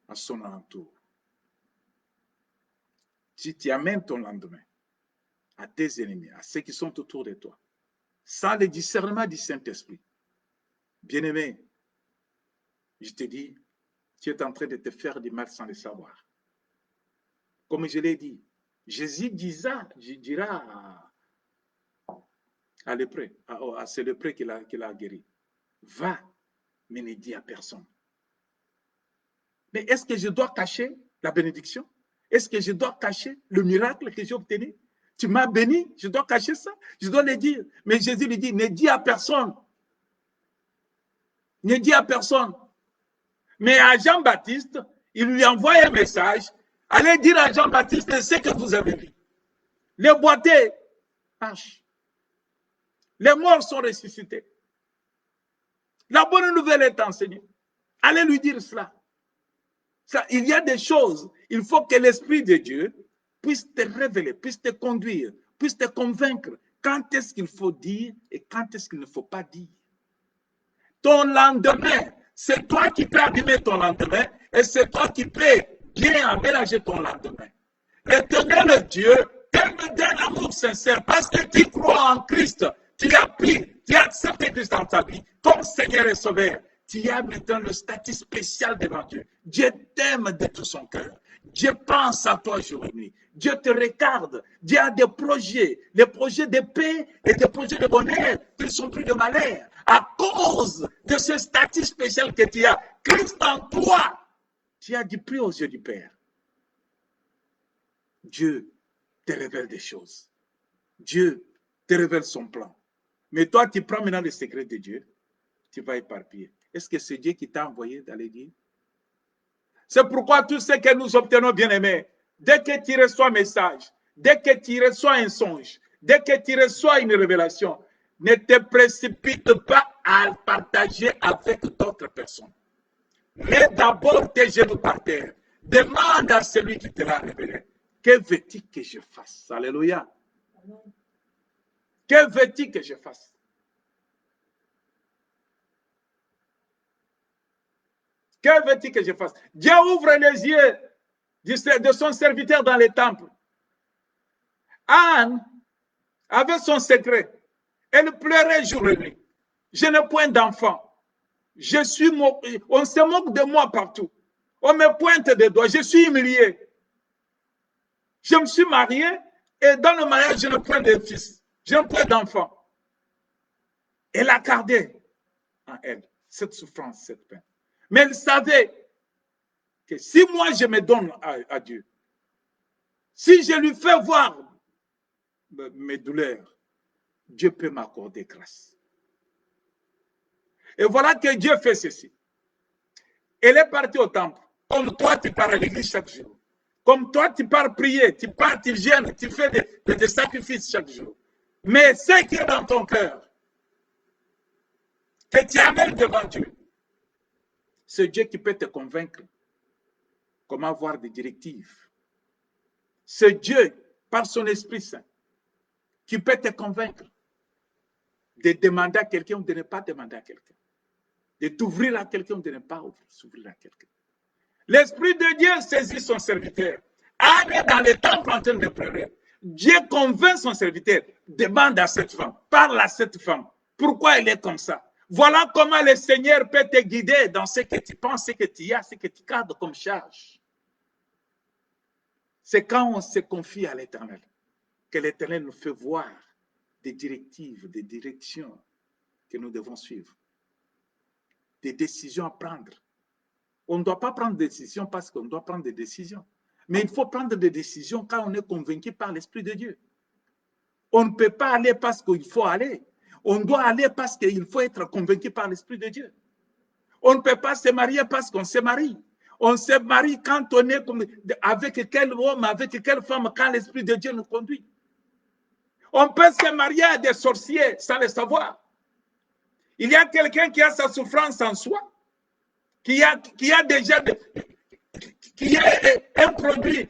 à son entour. Si tu amènes ton lendemain à tes ennemis, à ceux qui sont autour de toi, sans le discernement du Saint-Esprit, bien-aimé, je te dis, tu es en train de te faire du mal sans le savoir. Comme je l'ai dit, Jésus dira à lépreux, à ce lépreux qu'il a guéri. Va, mais ne dis à personne. Mais est-ce que je dois cacher la bénédiction? Est-ce que je dois cacher le miracle que j'ai obtenu? Tu m'as béni, je dois cacher ça? Je dois le dire. Mais Jésus lui dit, ne dis à personne. Ne dis à personne. Mais à Jean-Baptiste, il lui envoie un message. Allez dire à Jean-Baptiste ce que vous avez vu. Les boiteux marchent. Les morts sont ressuscités. La bonne nouvelle est enseignée. Allez lui dire cela. Ça, il y a des choses, il faut que l'Esprit de Dieu puisse te révéler, puisse te conduire, puisse te convaincre quand est-ce qu'il faut dire et quand est-ce qu'il ne faut pas dire. Ton lendemain, c'est toi qui peux abîmer ton lendemain et c'est toi qui peux bien aménager ton lendemain. L'éternel Dieu t'aime d'un amour sincère parce que tu crois en Christ. Tu as pris, tu as accepté Christ dans ta vie comme Seigneur et Sauveur. Tu as maintenant le statut spécial devant Dieu. Dieu t'aime de tout son cœur. Dieu pense à toi jour et nuit. Dieu te regarde. Dieu a des projets de paix et des projets de bonheur qui ne sont plus de malheur. À cause de ce statut spécial que tu as, Christ en toi, tu as du prix aux yeux du Père. Dieu te révèle des choses. Dieu te révèle son plan. Mais toi, tu prends maintenant le secret de Dieu, tu vas éparpiller. Est-ce que c'est Dieu qui t'a envoyé d'aller dire? C'est pourquoi tout ce que nous obtenons, bien-aimés, dès que tu reçois un message, dès que tu reçois un songe, dès que tu reçois une révélation, ne te précipite pas à le partager avec d'autres personnes. Mets d'abord tes genoux par terre. Demande à celui qui te l'a révélé. Que veux-tu que je fasse? Alléluia. Que veux-tu que je fasse? Que veux-tu que je fasse? Dieu ouvre les yeux de son serviteur dans les temples. Anne avait son secret. Elle pleurait jour et nuit. Je n'ai point d'enfant. Je suis moqué. On se moque de moi partout. On me pointe des doigts. Je suis humilié. Je me suis marié et dans le mariage, je n'ai point de fils. Je n'ai point d'enfant. Elle a gardé en elle cette souffrance, cette peine. Mais elle savait que si moi je me donne à Dieu, si je lui fais voir mes douleurs, Dieu peut m'accorder grâce. Et voilà que Dieu fait ceci. Elle est partie au temple. Comme toi, tu pars à l'église chaque jour. Comme toi, tu pars prier, tu pars, tu gênes, tu fais des sacrifices chaque jour. Mais ce qui est dans ton cœur, que tu amènes devant Dieu, c'est Dieu qui peut te convaincre comment avoir des directives. C'est Dieu, par son Esprit Saint, qui peut te convaincre de demander à quelqu'un ou de ne pas demander à quelqu'un. De t'ouvrir à quelqu'un ou de ne pas s'ouvrir à quelqu'un. L'Esprit de Dieu saisit son serviteur. Anne est dans le temple en train de pleurer. Dieu convainc son serviteur. Demande à cette femme, parle à cette femme. Pourquoi elle est comme ça? Voilà comment le Seigneur peut te guider dans ce que tu penses, ce que tu as, ce que tu gardes comme charge. C'est quand on se confie à l'Éternel que l'Éternel nous fait voir des directives, des directions que nous devons suivre, des décisions à prendre. On ne doit pas prendre des décisions parce qu'on doit prendre des décisions. Mais il faut prendre des décisions quand on est convaincu par l'Esprit de Dieu. On ne peut pas aller parce qu'il faut aller. On doit aller parce qu'il faut être convaincu par l'Esprit de Dieu. On ne peut pas se marier parce qu'on se marie. On se marie quand on est avec quel homme, avec quelle femme, quand l'Esprit de Dieu nous conduit. On peut se marier à des sorciers sans le savoir. Il y a quelqu'un qui a sa souffrance en soi, qui a déjà un produit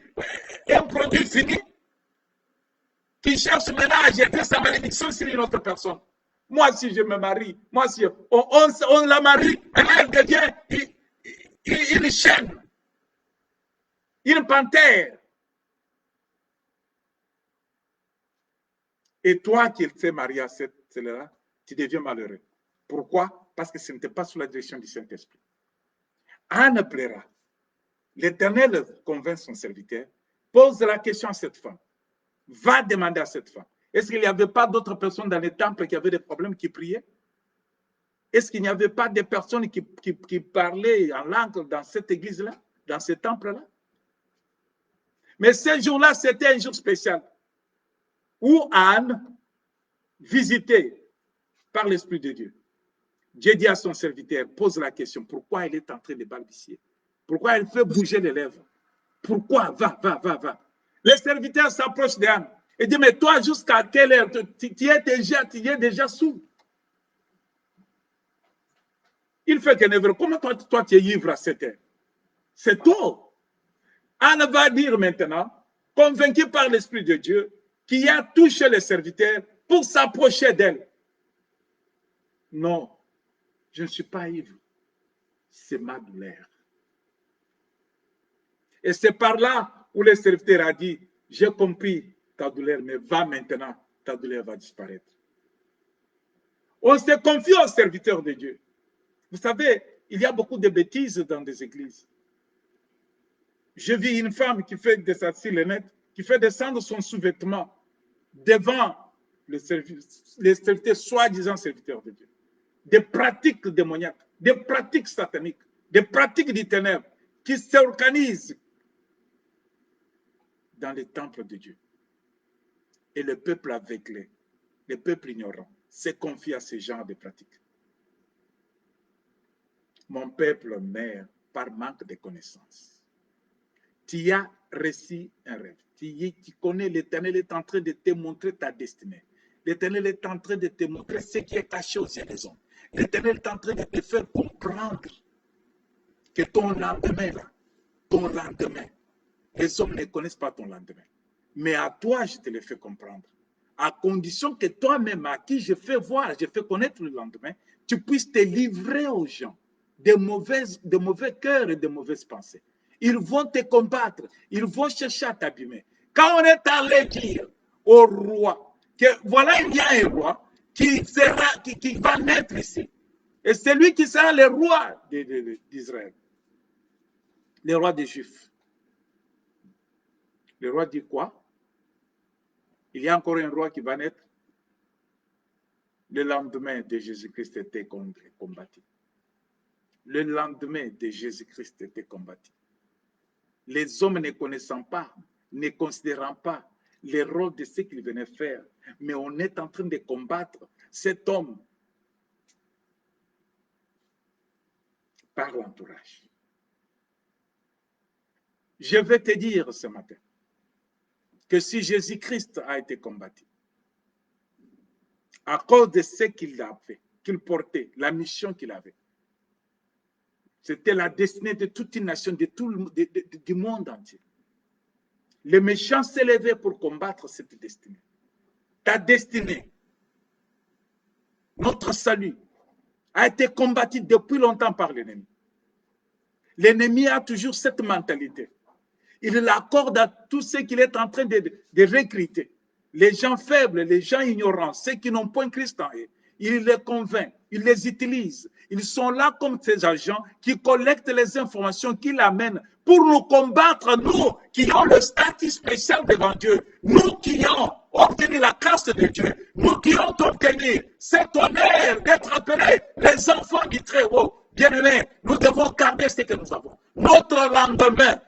fini, qui cherche maintenant à jeter sa malédiction sur une autre personne. Moi, si je me marie, moi, si on la marie, elle devient une chienne, une panthère. Et toi qui t'es marié à celle-là, tu deviens malheureux. Pourquoi? Parce que ce n'était pas sous la direction du Saint-Esprit. Anne plaira. L'Éternel convainc son serviteur, pose la question à cette femme. Va demander à cette femme. Est-ce qu'il n'y avait pas d'autres personnes dans les temples qui avaient des problèmes, qui priaient? Est-ce qu'il n'y avait pas des personnes qui parlaient en langue dans cette église-là, dans ce temple-là? Mais ce jour-là, c'était un jour spécial où Anne, visitée par l'Esprit de Dieu, Dieu dit à son serviteur, pose la question, pourquoi elle est en train de balbutier? Pourquoi elle fait bouger les lèvres? Pourquoi? Va. Le serviteur s'approche d'Anne et dit, mais toi, jusqu'à quelle heure? Tu es déjà sous. Il fait qu'un ivre. Comment toi, tu es ivre à cette heure? C'est toi. Anne va dire maintenant, convaincue par l'Esprit de Dieu, qui a touché le serviteur pour s'approcher d'elle. Non, je ne suis pas ivre. C'est ma douleur. Et c'est par là où le serviteur a dit, j'ai compris ta douleur, mais va maintenant, ta douleur va disparaître. On se confie au serviteur de Dieu. Vous savez, il y a beaucoup de bêtises dans des églises. Je vis une femme qui fait descendre les nets, qui fait descendre son sous-vêtement devant le serviteur, soi-disant serviteur de Dieu. Des pratiques démoniaques, des pratiques sataniques, des pratiques du ténèbre qui s'organisent dans les temples de Dieu. Et le peuple aveuglé, le peuple ignorant, se confie à ce genre de pratiques. Mon peuple meurt par manque de connaissances. Tu as reçu un rêve. Tu connais, l'Éternel est en train de te montrer ta destinée. L'Éternel est en train de te montrer ce qui est caché aux yeux des hommes. L'Éternel est en train de te faire comprendre que ton lendemain, les hommes ne connaissent pas ton lendemain. Mais à toi, je te le fais comprendre. À condition que toi-même, à qui je fais voir, je fais connaître le lendemain, tu puisses te livrer aux gens de mauvais cœurs et de mauvaises pensées. Ils vont te combattre, ils vont chercher à t'abîmer. Quand on est allé dire au roi que voilà, il y a un roi qui va naître ici. Et c'est lui qui sera le roi d'Israël, le roi des Juifs. Le roi dit quoi? Il y a encore un roi qui va naître. Le lendemain de Jésus-Christ était combattu. Le lendemain de Jésus-Christ était combattu. Les hommes ne connaissant pas, ne considérant pas le rôle de ce qu'il venait faire, mais on est en train de combattre cet homme par l'entourage. Je vais te dire ce matin que si Jésus-Christ a été combattu, à cause de ce qu'il a fait, qu'il portait, la mission qu'il avait, c'était la destinée de toute une nation, du monde entier. Les méchants s'élevaient pour combattre cette destinée. Ta destinée, notre salut, a été combattu depuis longtemps par l'ennemi. L'ennemi a toujours cette mentalité. Il l'accorde à tous ceux qu'il est en train de recruter. Les gens faibles, les gens ignorants, ceux qui n'ont point Christ en eux. Il les convainc, il les utilise. Ils sont là comme ces agents qui collectent les informations, qui l'amènent pour nous combattre, nous qui avons le statut spécial devant Dieu, nous qui avons obtenu la grâce de Dieu, nous qui avons obtenu cet honneur d'être appelés les enfants du Très-Haut. Bien-aimés, nous devons garder ce que nous avons. Notre lendemain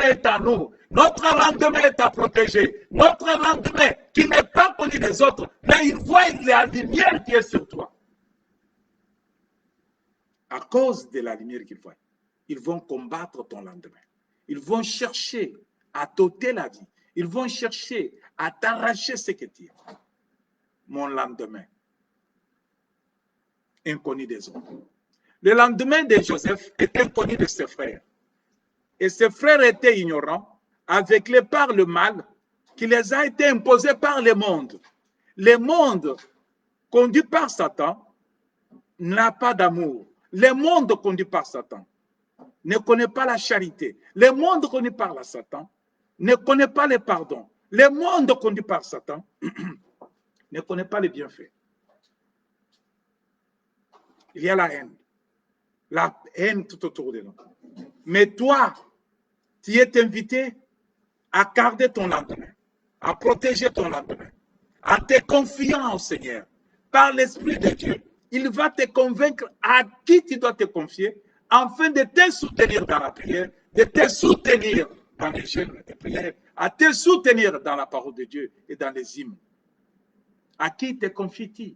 est à nous. Notre lendemain est à protéger. Notre lendemain qui n'est pas connu des autres, mais il voit la lumière qui est sur toi. À cause de la lumière qu'ils voient, ils vont combattre ton lendemain. Ils vont chercher à t'ôter la vie. Ils vont chercher à t'arracher ce que tu as. Mon lendemain, inconnu des autres. Le lendemain de Joseph est inconnu de ses frères. Et ses frères étaient ignorants, aveuglés par le mal qui les a été imposé par le monde. Le monde, conduit par Satan, n'a pas d'amour. Le monde conduit par Satan ne connaît pas la charité. Le monde conduit par la Satan ne connaît pas le pardon. Le monde conduit par Satan ne connaît pas les bienfaits. Il y a la haine tout autour de nous. Mais toi, tu es invité à garder ton lendemain, à protéger ton lendemain. en te confiant au Seigneur, par l'Esprit de Dieu, il va te convaincre à qui tu dois te confier, afin de te soutenir dans la prière, de te soutenir dans les jeûnes et prières, à te soutenir dans la parole de Dieu et dans les hymnes. À qui te confies-tu?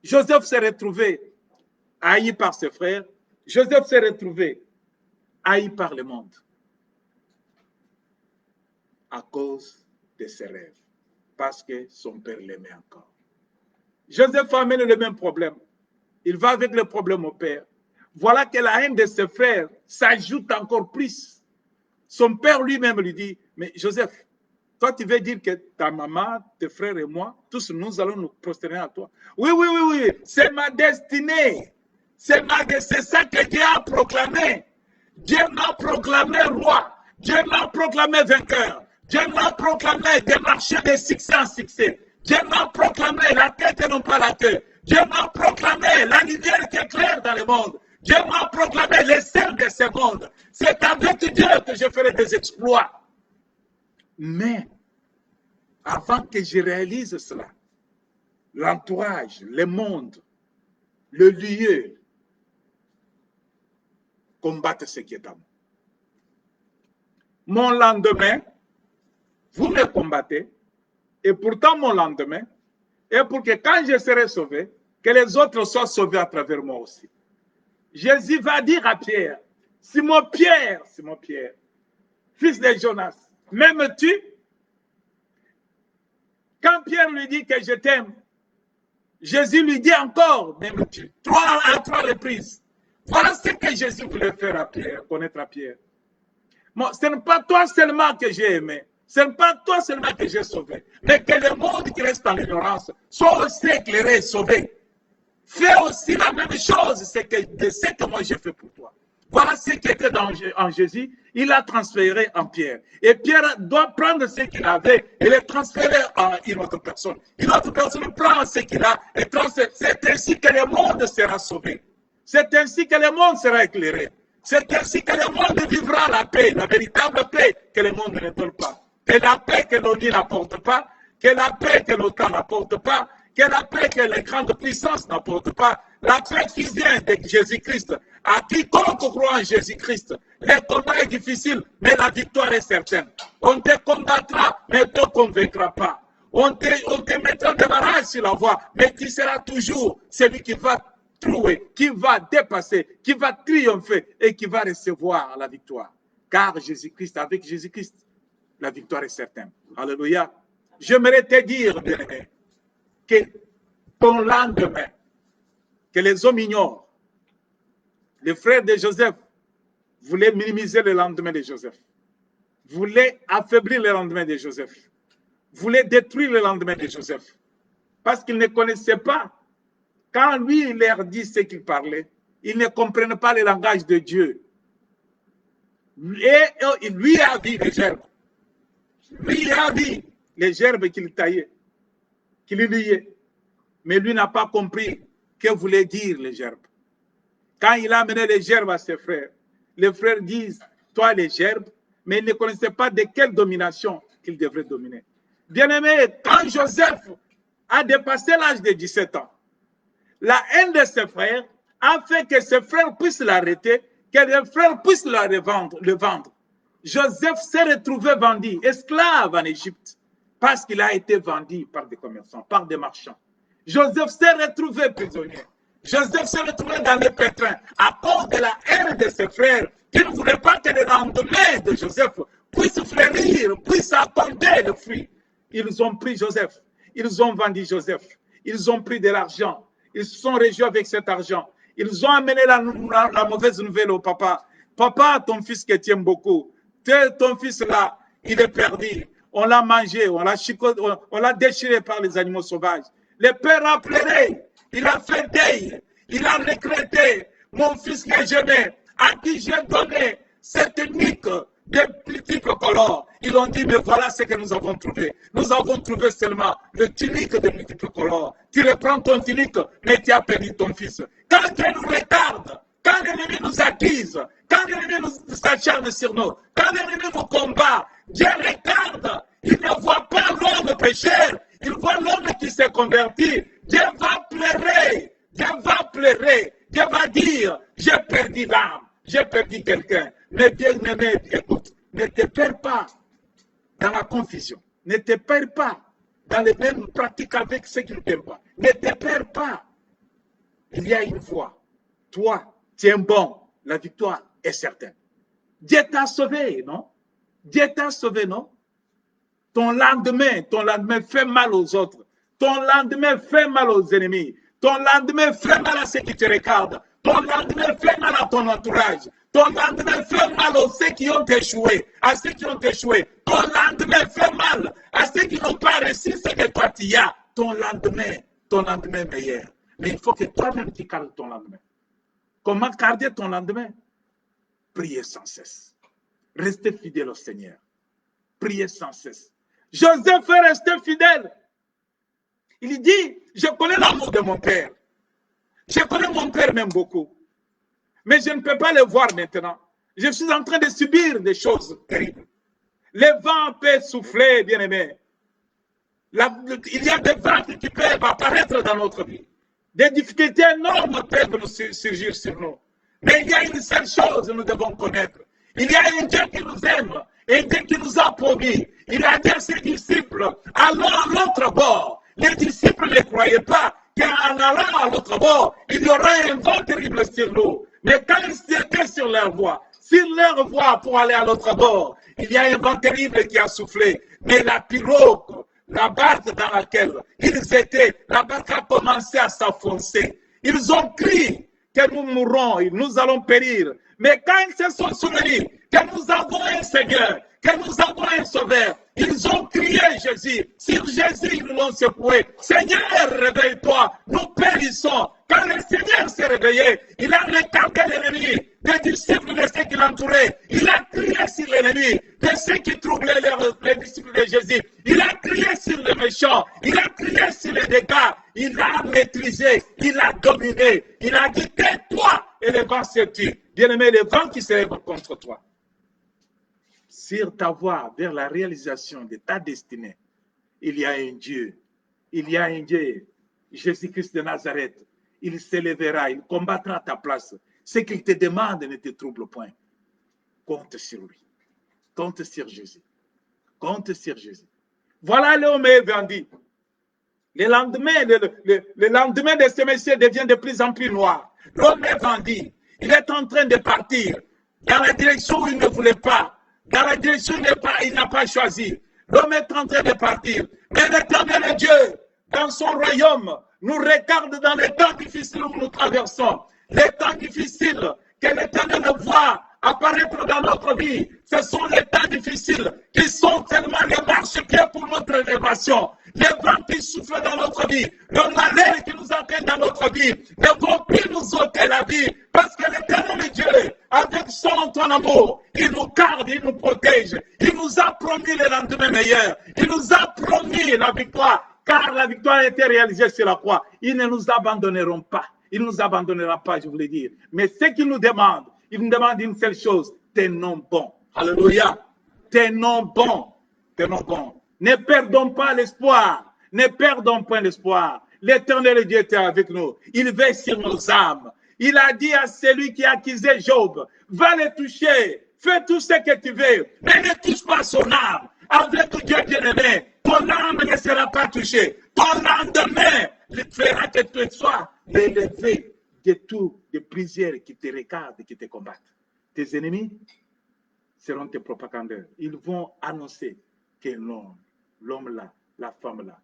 Joseph s'est retrouvé haï par ses frères. Joseph s'est retrouvé haï par le monde à cause de ses rêves, parce que son père l'aimait encore. Joseph amène le même problème. Il va avec le problème au père. Voilà que la haine de ses frères s'ajoute encore plus. Son père lui-même lui dit, mais Joseph, toi tu veux dire que ta maman, tes frères et moi, tous nous allons nous prosterner à toi. Oui, oui, oui, oui, c'est ma destinée. C'est ça que Dieu a proclamé. Dieu m'a proclamé roi. Dieu m'a proclamé vainqueur. Dieu m'a proclamé de marcher de succès en succès. Dieu m'a proclamé la tête et non pas la queue. Dieu m'a proclamé la lumière qui éclaire dans le monde. Dieu m'a proclamé les sel de ce monde. C'est avec Dieu que je ferai des exploits. Mais, avant que je réalise cela, l'entourage, le monde, le lieu, combattent ce qui est à moi. Mon lendemain, vous me combattez, et pourtant mon lendemain est pour que quand je serai sauvé, que les autres soient sauvés à travers moi aussi. Jésus va dire à Pierre, Simon Pierre, fils de Jonas, m'aimes-tu? Quand Pierre lui dit que je t'aime, Jésus lui dit encore, m'aimes-tu? À trois reprises. Voilà ce que Jésus voulait faire à Pierre, connaître à Pierre. Bon, ce n'est pas toi seulement que j'ai aimé. Ce n'est pas toi seulement que j'ai sauvé. Mais que le monde qui reste en l'ignorance soit aussi éclairé et sauvé. Fais aussi la même chose de ce que moi j'ai fait pour toi. Voilà ce qui était en Jésus. Il a transféré en Pierre. Et Pierre doit prendre ce qu'il avait et le transférer à une autre personne. Une autre personne prend ce qu'il a et transfère. C'est ainsi que le monde sera sauvé. C'est ainsi que le monde sera éclairé. C'est ainsi que le monde vivra la paix, la véritable paix que le monde ne donne pas. Que la paix que l'ONU n'apporte pas, que la paix que l'OTAN n'apporte pas, que la paix que les grandes puissances n'apportent pas, la paix qui vient de Jésus-Christ. À quiconque croit en Jésus-Christ, le combat est difficile, mais la victoire est certaine. On te combattra, mais on ne te convaincra pas. On te mettra des barrages sur la voie, mais tu seras toujours celui qui va trouver, qui va dépasser, qui va triompher et qui va recevoir la victoire. Car Jésus-Christ, avec Jésus-Christ, la victoire est certaine. Alléluia. J'aimerais te dire, bien-aimé, que ton lendemain, que les hommes ignorent, les frères de Joseph voulaient minimiser le lendemain de Joseph, voulaient affaiblir le lendemain de Joseph, voulaient détruire le lendemain de Joseph, parce qu'ils ne connaissaient pas. Quand lui, il leur dit ce qu'il parlait, ils ne comprennent pas le langage de Dieu. Et lui a dit les gerbes. Lui a dit les gerbes qu'il taillait, qu'il liait. Mais lui n'a pas compris que voulait dire les gerbes. Quand il a amené les gerbes à ses frères, les frères disent, toi les gerbes, mais ils ne connaissaient pas de quelle domination qu'ils devraient dominer. Bien-aimé, quand Joseph a dépassé l'âge de 17 ans, la haine de ses frères a fait que ses frères puissent l'arrêter, que les frères puissent le vendre. Joseph s'est retrouvé vendu, esclave en Égypte, parce qu'il a été vendu par des commerçants, par des marchands. Joseph s'est retrouvé prisonnier. Joseph s'est retrouvé dans le pétrin à cause de la haine de ses frères, qui ne voulaient pas que le lendemain de Joseph puisse fleurir, puisse apporter le fruit. Ils ont pris Joseph, ils ont vendu Joseph, ils ont pris de l'argent, ils se sont réjouis avec cet argent. Ils ont amené la mauvaise nouvelle au papa. Papa, ton fils que tu aimes beaucoup, ton fils là, il est perdu. On l'a mangé, on l'a déchiré par les animaux sauvages. Le père a pleuré, il a fait deuil, il a regretté mon fils que j'aimais, à qui j'ai donné cette tunique de multiples couleurs. Ils ont dit, mais voilà ce que nous avons trouvé. Nous avons trouvé seulement le tunique de multiples couleurs. Tu reprends ton tunique, mais tu as perdu ton fils. Quand Dieu nous retarde, quand l'ennemi nous accuse, quand l'ennemi nous s'acharne sur nous, quand l'ennemi nous combat, Dieu regarde Il ne voit pas l'homme pécheur, il voit l'homme qui s'est converti. Dieu va pleurer, Dieu va pleurer, Dieu va dire, j'ai perdu l'âme, j'ai perdu quelqu'un. Mais bien-aimé, écoute, ne te perds pas dans la confusion, ne te perds pas dans les mêmes pratiques avec ceux qui ne t'aiment pas. Ne te perds pas. Il y a une voie. Toi, tiens bon, la victoire est certaine. Dieu t'a sauvé, non? Dieu t'a sauvé, non? Ton lendemain fait mal aux autres. Ton lendemain fait mal aux ennemis. Ton lendemain fait mal à ceux qui te regardent. Ton lendemain fait mal à ton entourage. Ton lendemain fait mal à ceux qui ont échoué. À ceux qui ont échoué. Ton lendemain fait mal à ceux qui n'ont pas réussi ce que toi tu as. Ton lendemain meilleur. Mais il faut que toi-même tu gardes ton lendemain. Comment garder ton lendemain? Priez sans cesse. Restez fidèle au Seigneur. Priez sans cesse. Joseph est resté fidèle. Il dit, je connais l'amour de mon père. Je connais mon père même beaucoup. Mais je ne peux pas le voir maintenant. Je suis en train de subir des choses terribles. Les vents peuvent souffler, bien-aimés. Il y a des vents qui peuvent apparaître dans notre vie. Des difficultés énormes peuvent nous surgir sur nous. Mais il y a une seule chose que nous devons connaître. Il y a un Dieu qui nous aime, un Dieu qui nous a promis. Il a dit à ses disciples, allons à l'autre bord. Les disciples ne croyaient pas qu'en allant à l'autre bord, il y aurait un vent terrible sur nous. Mais quand ils étaient sur leur voie pour aller à l'autre bord, il y a un vent terrible qui a soufflé. Mais la pirogue, la barque dans laquelle ils étaient, la barque a commencé à s'enfoncer. Ils ont crié que nous mourrons, nous allons périr. Mais quand ils se sont souvenus que nous avons un Seigneur, que nous avons un Sauveur, ils ont crié Jésus. Sur Jésus, ils l'ont secoué. Seigneur, réveille-toi, nous périssons. Quand le Seigneur s'est réveillé, il a regardé l'ennemi, des disciples de ceux qui l'entouraient. Il a crié sur l'ennemi, de ceux qui troublaient les disciples de Jésus. Il a crié sur les méchants, il a crié sur les dégâts. Il a maîtrisé, il a dominé. Il a dit, tais-toi et les vents se tuent. Bien-aimé, les vents qui se lèvent contre toi. Sur ta voie vers la réalisation de ta destinée, il y a un Dieu. Il y a un Dieu, Jésus-Christ de Nazareth. Il s'élèvera, il combattra à ta place. Ce qu'il te demande ne te trouble point. Compte sur lui. Compte sur Jésus. Compte sur Jésus. Voilà l'homme est vendu. Le lendemain de ce monsieur devient de plus en plus noir. L'homme est vendu. Il est en train de partir dans la direction où il ne voulait pas. Dans la direction où il n'a pas choisi. L'homme est en train de partir. Mais l'Éternel Dieu, dans son royaume, nous regarde dans les temps difficiles où nous traversons. Les temps difficiles que l'Éternel voit apparaître dans notre vie, ce sont les temps difficiles qui sont tellement les marchepieds pour notre élévation. Les vents qui soufflent dans notre vie, le malheur qui nous atteint dans notre vie, ne vont plus nous ôter la vie, parce que l'Éternel Dieu, avec son amour, il nous garde, il nous protège, il nous a promis le lendemain meilleur, il nous a promis la victoire, car la victoire a été réalisée sur la croix. Ils ne nous abandonneront pas, il ne nous abandonnera pas, je voulais dire. Mais ce qu'il nous demande, il nous demande une seule chose, tes noms bons. Alléluia. Tes noms bons. Tes noms bons. Ne perdons pas l'espoir. Ne perdons point l'espoir. L'Éternel Dieu était avec nous. Il veille sur nos âmes. Il a dit à celui qui a accusé Job, va le toucher. Fais tout ce que tu veux. Mais ne touche pas son âme. Avec Dieu bien-aimé, ton âme ne sera pas touchée. Ton lendemain, il fera que tu sois élevé de tout, des prières qui te regardent et qui te combattent. Tes ennemis seront tes propagandeurs. Ils vont annoncer que l'homme là, la femme là,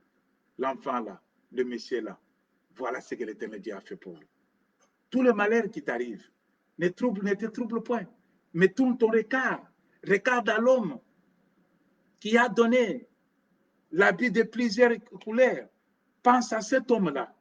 l'enfant là, le monsieur là, voilà ce que l'Éternel Dieu a fait pour lui. Tout le malheur qui t'arrive ne te trouble point. Mais tourne ton regard. Regarde à l'homme qui a donné l'habit de plusieurs couleurs. Pense à cet homme-là,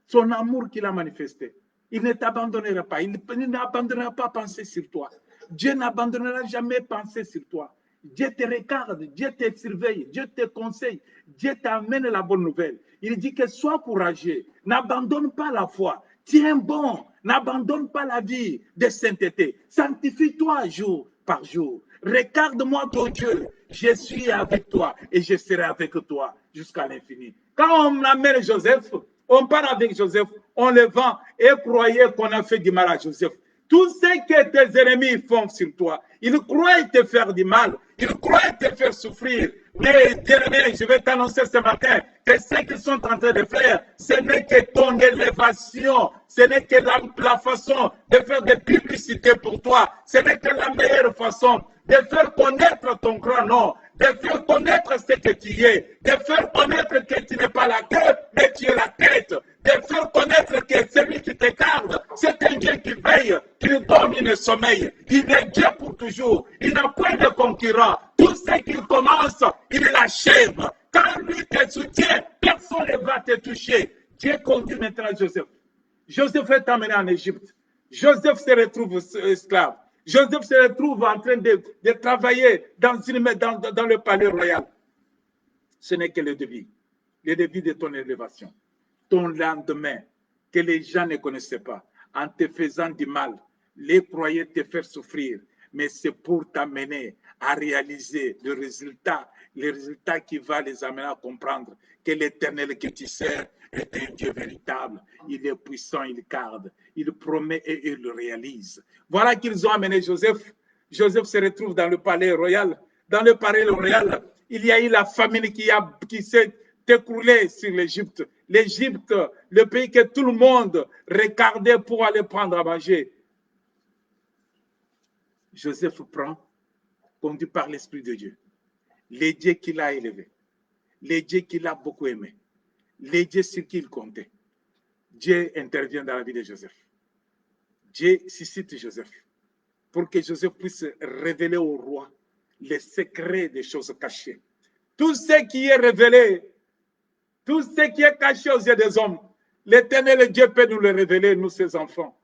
son amour qu'il a manifesté. Il ne t'abandonnera pas. Il n'abandonnera pas penser sur toi. Dieu n'abandonnera jamais penser sur toi. Dieu te regarde, Dieu te surveille, Dieu te conseille, Dieu t'amène la bonne nouvelle. Il dit que sois courageux, n'abandonne pas la foi, tiens bon, n'abandonne pas la vie de sainteté. Sanctifie-toi jour par jour. Regarde-moi ton Dieu, je suis avec toi et je serai avec toi jusqu'à l'infini. Quand on amène Joseph, on part avec Joseph, on le vend et croyez qu'on a fait du mal à Joseph. Tout ce que tes ennemis font sur toi, ils croient te faire du mal, ils croient te faire souffrir. Mais bien-aimé, je vais t'annoncer ce matin que ce qu'ils sont en train de faire, ce n'est que ton élévation, ce n'est que la façon de faire des publicités pour toi, ce n'est que la meilleure façon de faire connaître ton grand nom, de faire connaître ce que tu es, de faire connaître que tu n'es pas la queue, mais tu es la tête, de faire connaître que celui qui te garde, c'est un Dieu qui veille, qui domine le sommeil. Il est Dieu pour toujours. Il n'a point de concurrent. Tout ce qu'il commence, il l'achève. Quand lui te soutient, personne ne va te toucher. Dieu conduit maintenant Joseph. Joseph est amené en Égypte. Joseph se retrouve esclave. Joseph se retrouve en train de travailler dans le palais royal. Ce n'est que le début de ton élévation. Ton lendemain, que les gens ne connaissaient pas, en te faisant du mal, les croyaient te faire souffrir, mais c'est pour t'amener à réaliser le résultat qui va les amener à comprendre que l'Éternel que tu sers est un Dieu véritable. Il est puissant, il garde, il promet et il le réalise. Voilà qu'ils ont amené Joseph. Joseph se retrouve dans le palais royal. Dans le palais royal, il y a eu la famine qui s'est écroulée sur l'Égypte. L'Égypte, le pays que tout le monde regardait pour aller prendre à manger. Joseph prend, conduit par l'Esprit de Dieu, les dieux qu'il a élevés, les dieux qu'il a beaucoup aimés, les dieux sur qui il comptait. Dieu intervient dans la vie de Joseph. Dieu suscite Joseph pour que Joseph puisse révéler au roi les secrets des choses cachées. Tout ce qui est révélé, tout ce qui est caché aux yeux des hommes, l'Éternel Dieu peut nous le révéler, nous ses enfants.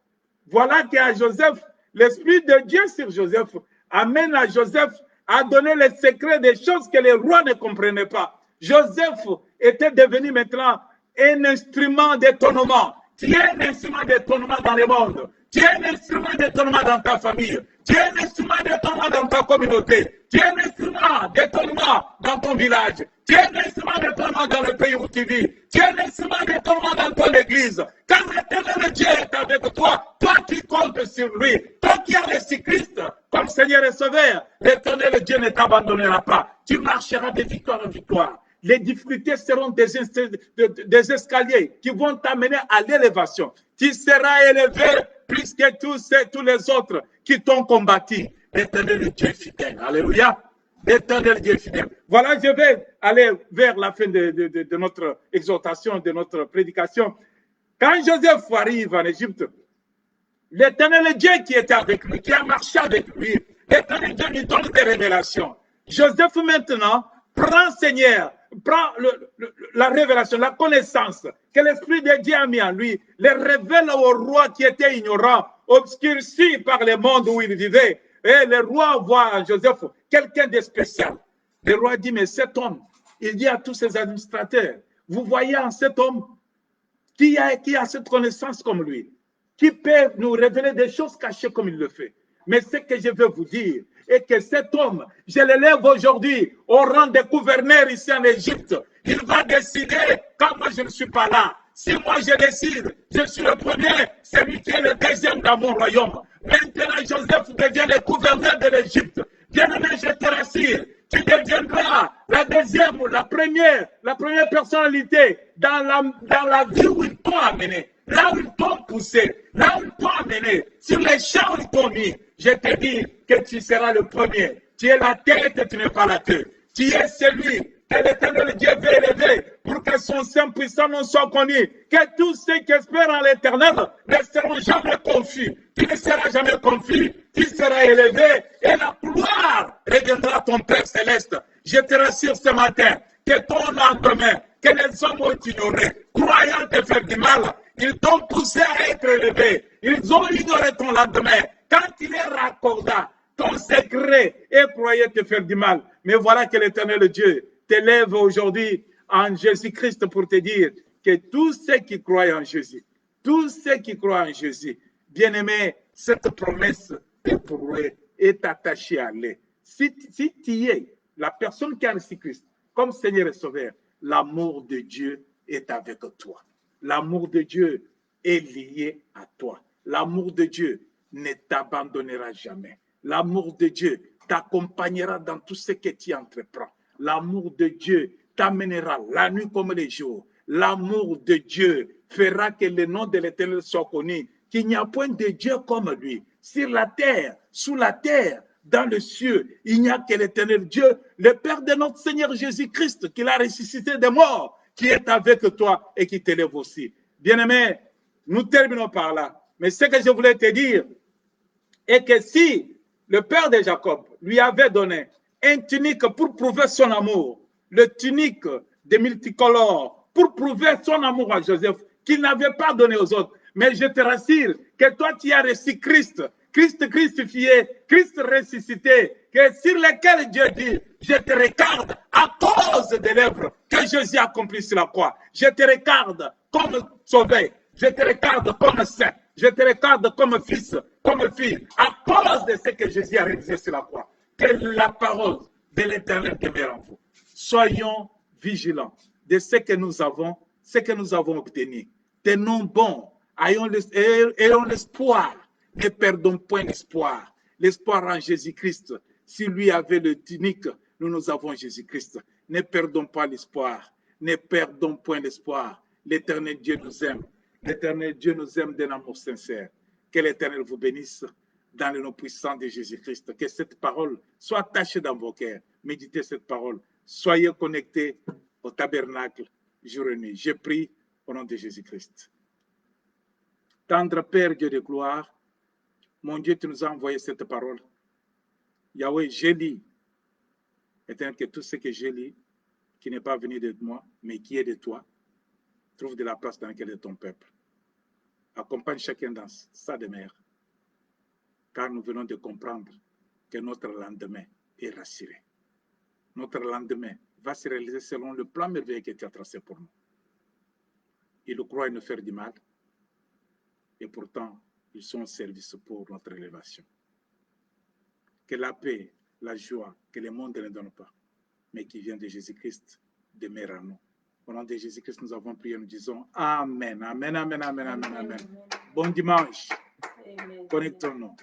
Voilà qu'à Joseph, l'Esprit de Dieu sur Joseph amène à Joseph à donner les secrets des choses que les rois ne comprenaient pas. Joseph était devenu maintenant un instrument d'étonnement. Tu es un instrument d'étonnement dans le monde. Tu es un instrument d'étonnement dans ta famille. Tu es un instrument d'étonnement dans ta communauté. Tu es un instrument d'étonnement dans ton village. Tu es un instrument d'étonnement dans le pays où tu vis. Tu es un instrument d'étonnement dans ton église. Quand l'Éternel Dieu est avec toi, toi qui comptes sur lui, toi qui as reçu Christ comme Seigneur et Sauveur, l'Éternel Dieu ne t'abandonnera pas. Tu marcheras de victoire en victoire. Les difficultés seront des escaliers qui vont t'amener à l'élévation. Tu seras élevé plus que tous les autres qui t'ont combattu. L'Éternel Dieu est fidèle. Alléluia. L'Éternel Dieu est fidèle. Voilà, je vais aller vers la fin de notre exhortation, de notre prédication. Quand Joseph arrive en Égypte, l'Éternel Dieu qui était avec lui, qui a marché avec lui, l'Éternel Dieu lui donne des révélations. Joseph maintenant prend Seigneur, prend la révélation, la connaissance que l'Esprit de Dieu a mis en lui, les révèle au roi qui était ignorant, obscurci par le monde où il vivait. Et le roi voit en Joseph quelqu'un de spécial. Le roi dit, mais cet homme, il dit à tous ses administrateurs, vous voyez en cet homme qui a cette connaissance comme lui, qui peut nous révéler des choses cachées comme il le fait. Mais ce que je veux vous dire est que cet homme, je l'élève aujourd'hui au rang de gouverneur ici en Égypte. Il va décider quand moi je ne suis pas là. Si moi je décide, je suis le premier, celui qui est le deuxième dans mon royaume. Maintenant, Joseph devient le gouverneur de l'Égypte. Bien-aimé, je te rassure, tu deviendras la deuxième ou la première personnalité dans la vie où ils t'ont amené, là où ils t'ont poussé, là où ils t'ont amené, sur les champs où ils t'ont mis. Je te dis que tu seras le premier. Tu es la tête, tu n'es pas la queue. Tu es celui que l'Éternel Dieu veut élever pour que son Saint puissant non soit connu. Que tous ceux qui espèrent en l'Éternel ne seront jamais confus. Tu ne seras jamais confus. Tu seras élevé et la gloire reviendra à ton Père céleste. Je te rassure ce matin que ton lendemain, que les hommes ont ignoré, croyant te faire du mal, ils t'ont poussé à être élevé. Ils ont ignoré ton lendemain. Quand il est raccorda ton secret et croyait te faire du mal. Mais voilà que l'Éternel Dieu t'élève aujourd'hui en Jésus-Christ pour te dire que tous ceux qui croient en Jésus, tous ceux qui croient en Jésus, bien-aimés, cette promesse est pour eux, est attachée à lui. Si tu es la personne qui a reçu Christ comme Seigneur et Sauveur, l'amour de Dieu est avec toi. L'amour de Dieu est lié à toi. L'amour de Dieu ne t'abandonnera jamais. L'amour de Dieu t'accompagnera dans tout ce que tu entreprends. L'amour de Dieu t'amènera la nuit comme les jours. L'amour de Dieu fera que le nom de l'Éternel soit connu, qu'il n'y a point de Dieu comme lui. Sur la terre, sous la terre, dans le ciel, il n'y a que l'Éternel Dieu, le Père de notre Seigneur Jésus-Christ, qui l'a ressuscité des morts, qui est avec toi et qui t'élève aussi. Bien-aimé, nous terminons par là. Mais ce que je voulais te dire est que si le père de Jacob lui avait donné un tunique pour prouver son amour, le tunique de multicolores pour prouver son amour à Joseph, qu'il n'avait pas donné aux autres. Mais je te rassure que toi, tu as reçu Christ, Christ crucifié, Christ ressuscité, que sur lequel Dieu dit, je te regarde à cause des lèvres que Jésus a accompli sur la croix. Je te regarde comme sauvé, je te regarde comme saint, je te regarde comme fils, comme fille, à cause de ce que Jésus a réalisé sur la croix. Que la parole de l'Éternel demeure en vous. Soyons vigilants de ce que nous avons obtenu. Tenons bon, ayons l'espoir, ne perdons point l'espoir. L'espoir en Jésus-Christ. Si lui avait le tunique, nous avons Jésus-Christ. Ne perdons pas l'espoir. Ne perdons point l'espoir. L'Éternel Dieu nous aime. L'Éternel Dieu nous aime d'un amour sincère. Que l'Éternel vous bénisse dans le nom puissant de Jésus-Christ. Que cette parole soit attachée dans vos cœurs. Méditez cette parole. Soyez connectés au tabernacle jour et nuit. Je prie au nom de Jésus-Christ. Tendre Père Dieu de gloire, mon Dieu, tu nous as envoyé cette parole. Yahweh, je lis. Éternel, que tout ce que je lis, qui n'est pas venu de moi, mais qui est de toi, trouve de la place dans laquelle est ton peuple. Accompagne chacun dans sa demeure, car nous venons de comprendre que notre lendemain est rassuré. Notre lendemain va se réaliser selon le plan merveilleux que tu as tracé pour nous. Ils croient nous faire du mal, et pourtant, ils sont au service pour notre élévation. Que la paix, la joie, que le monde ne donne pas, mais qui vient de Jésus-Christ, demeure en nous. Au nom de Jésus-Christ, nous avons prié, nous disons Amen, Amen, Amen, Amen, Amen, Amen. Bon dimanche. Connectons-nous.